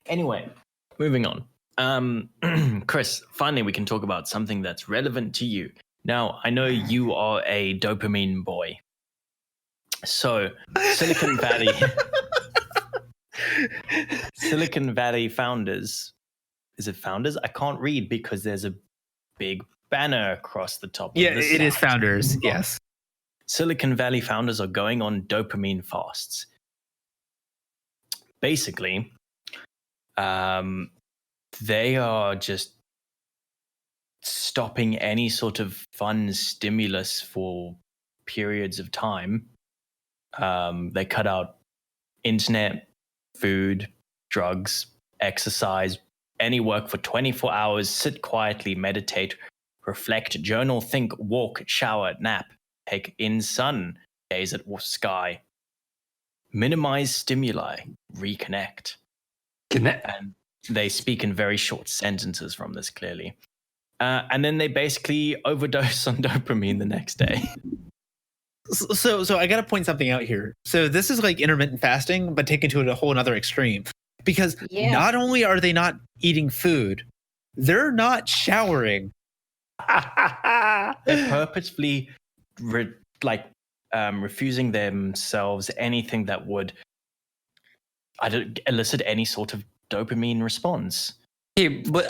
Anyway, moving on. Chris, finally we can talk about something that's relevant to you. Now, I know you are a dopamine boy. So, Silicon Valley founders, is it founders? I can't read because there's a big banner across the top. Yeah, of the it is site. founders, yes. Silicon Valley founders are going on dopamine fasts. Basically, they are just stopping any sort of fun stimulus for periods of time. They cut out internet, food, drugs, exercise, any work for 24 hours, sit quietly, meditate, reflect, journal, think, walk, shower, nap, take in sun, gaze at sky, minimize stimuli, reconnect. And they speak in very short sentences from this, clearly. And then they basically overdose on dopamine the next day. So I got to point something out here. So this is like intermittent fasting, but taken to a whole other extreme. Because not only are they not eating food, they're not showering. They're purposefully refusing themselves anything that would elicit any sort of dopamine response. Hey, but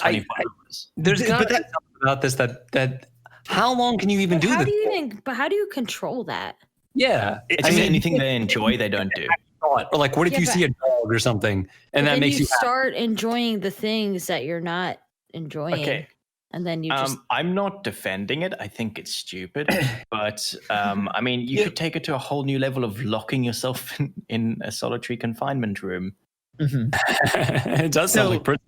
there's got to be something about this that how long can you even do this? But how do you control that? Yeah, I mean, anything they enjoy, they don't do. Or like, what if you see a dog or something, and that makes you start enjoying the things that you're not enjoying? Okay. And then you just. I'm not defending it. I think it's stupid, but I mean, you could take it to a whole new level of locking yourself in a solitary confinement room. Mm-hmm. It does sound like pretty.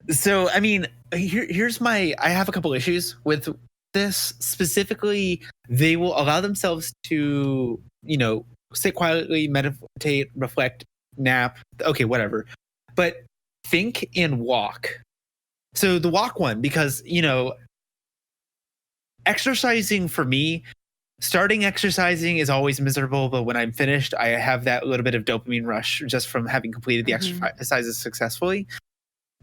So I mean, here's I have a couple issues with this. Specifically, they will allow themselves to, sit quietly, meditate, reflect, nap. Okay, whatever. But think and walk. So the walk one, because, exercising for me, starting exercising is always miserable. But when I'm finished, I have that little bit of dopamine rush just from having completed the exercises successfully.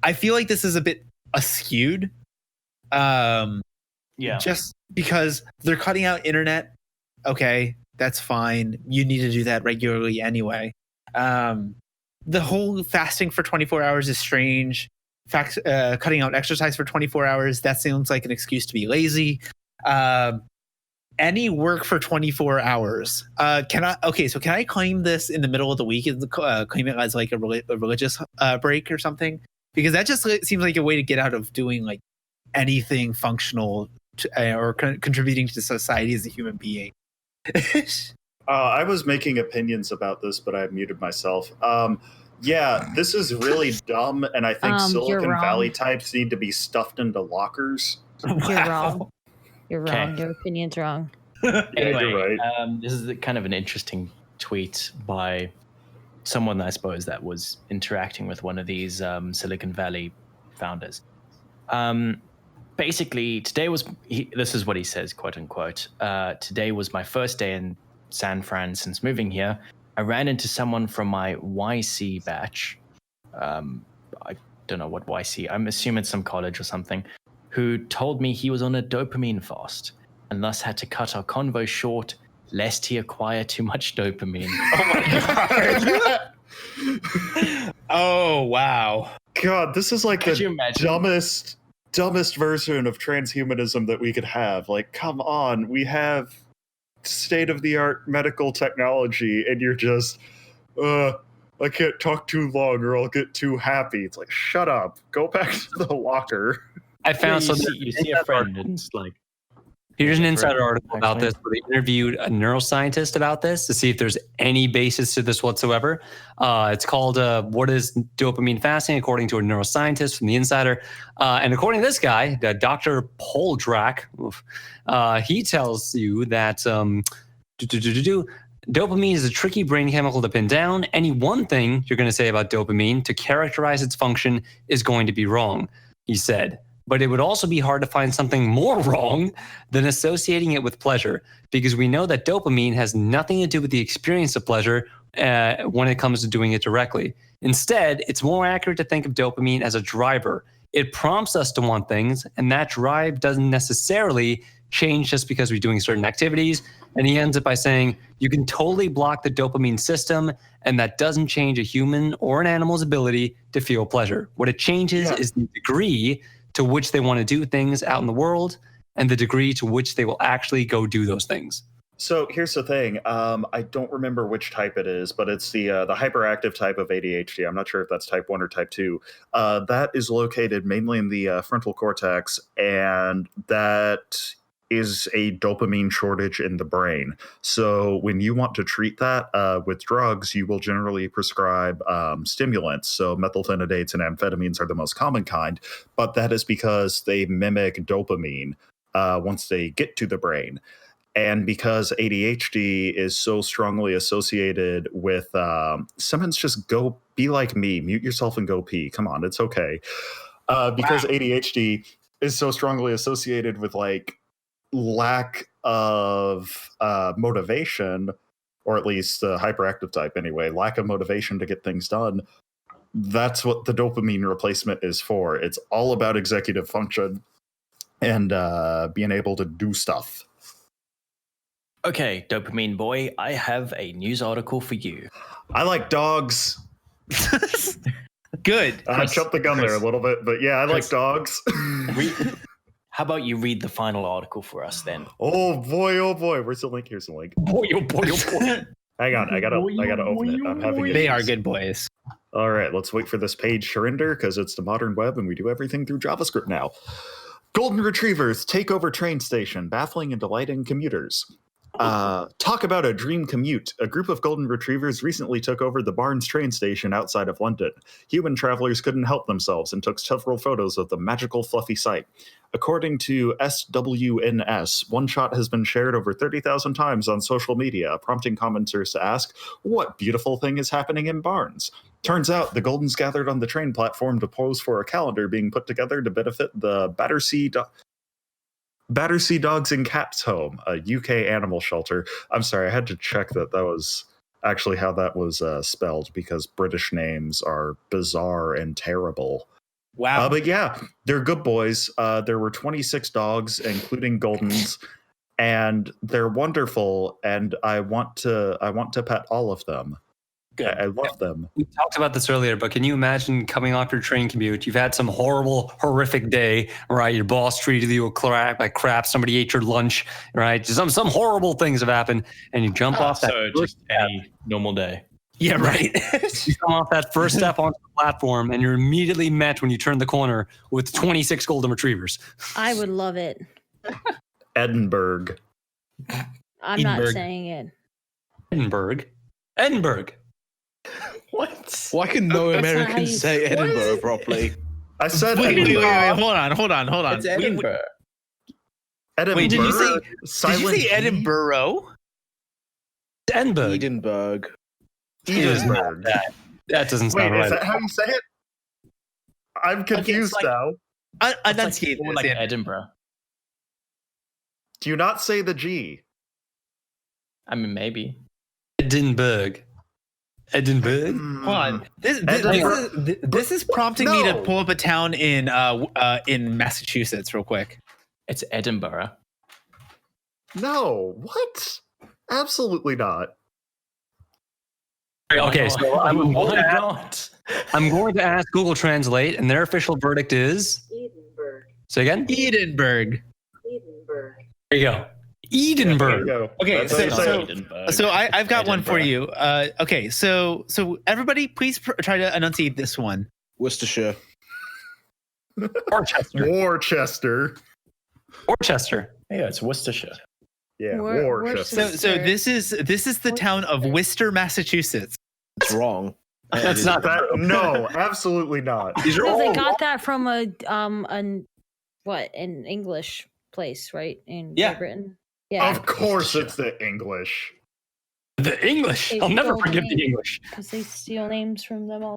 I feel like this is a bit askewed. Just because they're cutting out internet. Okay, that's fine. You need to do that regularly anyway. The whole fasting for 24 hours is strange. cutting out exercise for 24 hours. That sounds like an excuse to be lazy. Any work for 24 hours. Can I claim this in the middle of the week and claim it as like a religious break or something? Because that just seems like a way to get out of doing like anything functional or contributing to society as a human being. I was making opinions about this, but I muted myself. Yeah, this is really dumb, and I think Silicon Valley types need to be stuffed into lockers. You're wrong. You're wrong. Okay. Your opinion's wrong. Anyway, you're right. This is kind of an interesting tweet by someone, I suppose, that was interacting with one of these Silicon Valley founders. Basically, this is what he says, quote unquote. Today was my first day in San Fran since moving here. I ran into someone from my YC batch. I don't know what YC. I'm assuming it's some college or something. Who told me he was on a dopamine fast and thus had to cut our convo short lest he acquire too much dopamine. Oh my god! Oh wow! God, this is like Could you the imagine? dumbest version of transhumanism that we could have. Like, come on, we have state-of-the-art medical technology, and you're just, I can't talk too long or I'll get too happy. It's like, shut up, go back to the locker. I found something. You see a friend, and it's like, Here's an insider Right. article about Actually. this where they interviewed a neuroscientist about this to see if there's any basis to this whatsoever. It's called What is Dopamine Fasting, according to a neuroscientist from The Insider. And according to this guy, Dr. Poldrak, he tells you that dopamine is a tricky brain chemical to pin down. Any one thing you're going to say about dopamine to characterize its function is going to be wrong, he said. But it would also be hard to find something more wrong than associating it with pleasure, because we know that dopamine has nothing to do with the experience of pleasure when it comes to doing it directly. Instead, it's more accurate to think of dopamine as a driver. It prompts us to want things, and that drive doesn't necessarily change just because we're doing certain activities. And he ends it by saying, you can totally block the dopamine system, and that doesn't change a human or an animal's ability to feel pleasure. What it changes is the degree to which they want to do things out in the world and the degree to which they will actually go do those things. So here's the thing. I don't remember which type it is, but it's the hyperactive type of ADHD. I'm not sure if that's type 1 or type 2. That is located mainly in the frontal cortex, and that is a dopamine shortage in the brain. So when you want to treat that with drugs, you will generally prescribe stimulants. So methylphenidates and amphetamines are the most common kind, but that is because they mimic dopamine once they get to the brain. And because ADHD is so strongly associated with someone's just go be like me, mute yourself and go pee. Come on, it's okay. Because ADHD is so strongly associated with like lack of motivation, or at least the hyperactive type anyway, lack of motivation to get things done. That's what the dopamine replacement is for. It's all about executive function and being able to do stuff. okay, dopamine boy, I have a news article for you. I like dogs. Good. I jumped the gun there a little bit, but yeah, I like dogs. How about you read the final article for us then? Oh boy, where's the link? Here's the link. Boy, oh boy, oh boy. Hang on, I gotta open it. I'm having They are issues. good boys. All right, let's wait for this page to render because it's the modern web and we do everything through JavaScript now. Golden retrievers take over train station, baffling and delighting commuters. Talk about a dream commute. A group of golden retrievers recently took over the Barnes train station outside of London. Human travelers couldn't help themselves and took several photos of the magical fluffy sight. According to SWNS, one shot has been shared over 30,000 times on social media, prompting commenters to ask, what beautiful thing is happening in Barnes? Turns out the Goldens gathered on the train platform to pose for a calendar being put together to benefit the Battersea Dogs and Cats Home, a UK animal shelter. I'm sorry, I had to check that was actually how that was spelled, because British names are bizarre and terrible. Wow. But yeah, they're good boys. There were 26 dogs, including Goldens, and they're wonderful. And I want to pet all of them. I love them. We talked about this earlier, but can you imagine coming off your train commute? You've had some horrible, horrific day, right? Your boss treated you like crap. Somebody ate your lunch, right? Some horrible things have happened, and you jump off that. So just any normal day. Yeah, right. You come off that first step onto the platform, and you're immediately met when you turn the corner with 26 golden retrievers. I would love it. Edinburgh. I'm not saying it. Edinburgh. What? Why can no That's not how American you- say Edinburgh properly? I said Wait, Edinburgh. hold on. It's Edinburgh. Edinburgh. Wait, did you say Silent G? Edinburgh? Edinburgh. Edinburgh. Edinburgh. That doesn't Wait, sound right. is that how you say it? I'm confused like- now. Enunciate More this, like Andrew. Edinburgh. Do you not say the G? I mean, maybe. Edinburgh. Hold on. This is prompting me to No. pull up a town in Massachusetts real quick. It's Edinburgh. No. What? Absolutely not. Okay, so I'm going Why to ask- not? I'm going to ask Google Translate, and their official verdict is. Edinburgh. Say again? Edinburgh. Edinburgh. There you go. There you Edinburgh. go. Okay, That's how you say it. Edinburgh. So I've got one for Edinburgh. you. Okay, so everybody, please try to enunciate this one. Worcestershire. Worcester. Worcester. Yeah, it's Worcestershire. Yeah, Worcester. Worcester. So this is the town of Worcester, Massachusetts. It's wrong. That's not That, no, absolutely not. These are Because they all got that from an English place, right? In Yeah. Great Britain. Yeah, Of course, it's the English. the English. I'll never forgive the English. because they steal names from them all.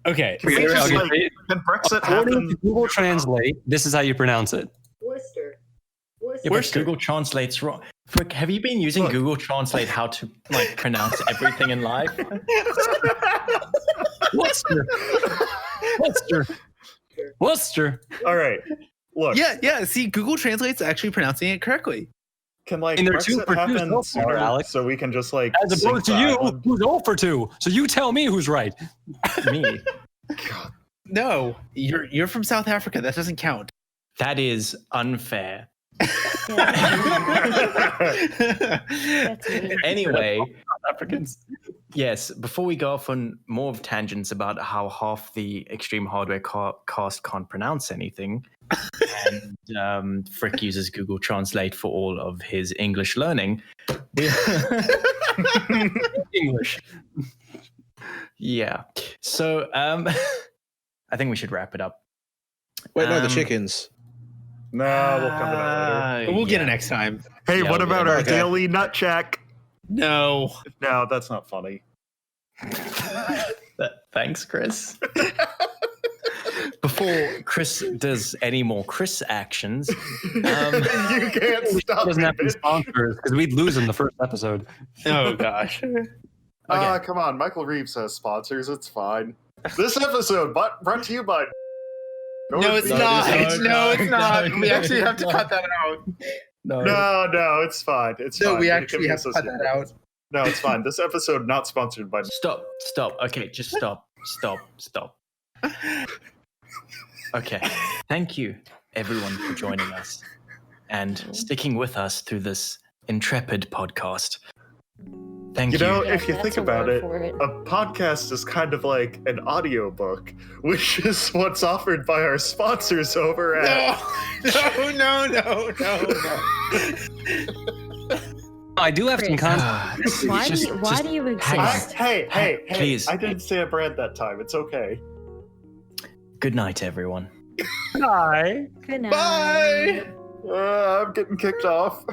Okay. Can we Here, just, I'll like, get it. can Brexit According happen? to Google Translate, this is how you pronounce it. Worcester. Yeah, Worcester. but Google Translate's wrong. Frick, have you been using Look. Google Translate how to like pronounce everything in life? Worcester. Worcester. All right. Look, Yeah. See, Google Translate's actually pronouncing it correctly. can like And they're two Brexit for two happen so far, sooner Alex. so we can just like As sink opposed to the you, island? who's 0 for 2. So you tell me who's right. Me. God. No, you're from South Africa. That doesn't count. That is unfair. That's me. Anyway, Africans. yes, before we go off on more of tangents about how half the Extreme Hardware cast can't pronounce anything, and Frick uses Google Translate for all of his English learning. English. Yeah. So I think we should wrap it up. Wait, no, the Um, chickens. No, we'll come to that later. We'll get it next time. Hey, yeah, what we'll about get our it. Okay. daily nut check? No. No, that's not funny. Thanks, Chris. Before Chris does any more Chris actions, You can't stop Doesn't me, have to be bitch. sponsors because we'd lose in the first episode. Oh gosh. Come on. Michael Reeves has sponsors. It's fine. This episode brought to you by... No, it's No, not. it's No, it's not. no, We actually have to no. cut that out. No, it's fine. It's No, fine. we You actually can have to miss cut us. that out. No, it's fine. This episode not sponsored by... Stop. Okay, just stop. Okay. Thank you, everyone, for joining us and sticking with us through this intrepid podcast. Thank You you. know, Yeah, if you that's think a about word it, for it. a podcast is kind of like an audiobook, which is what's offered by our sponsors over at... No. I do have some Chris. content. Why do you exist? Hey, Please. I didn't say a brand that time. It's okay. Good night, everyone. Hi. Good night. Bye. I'm getting kicked off.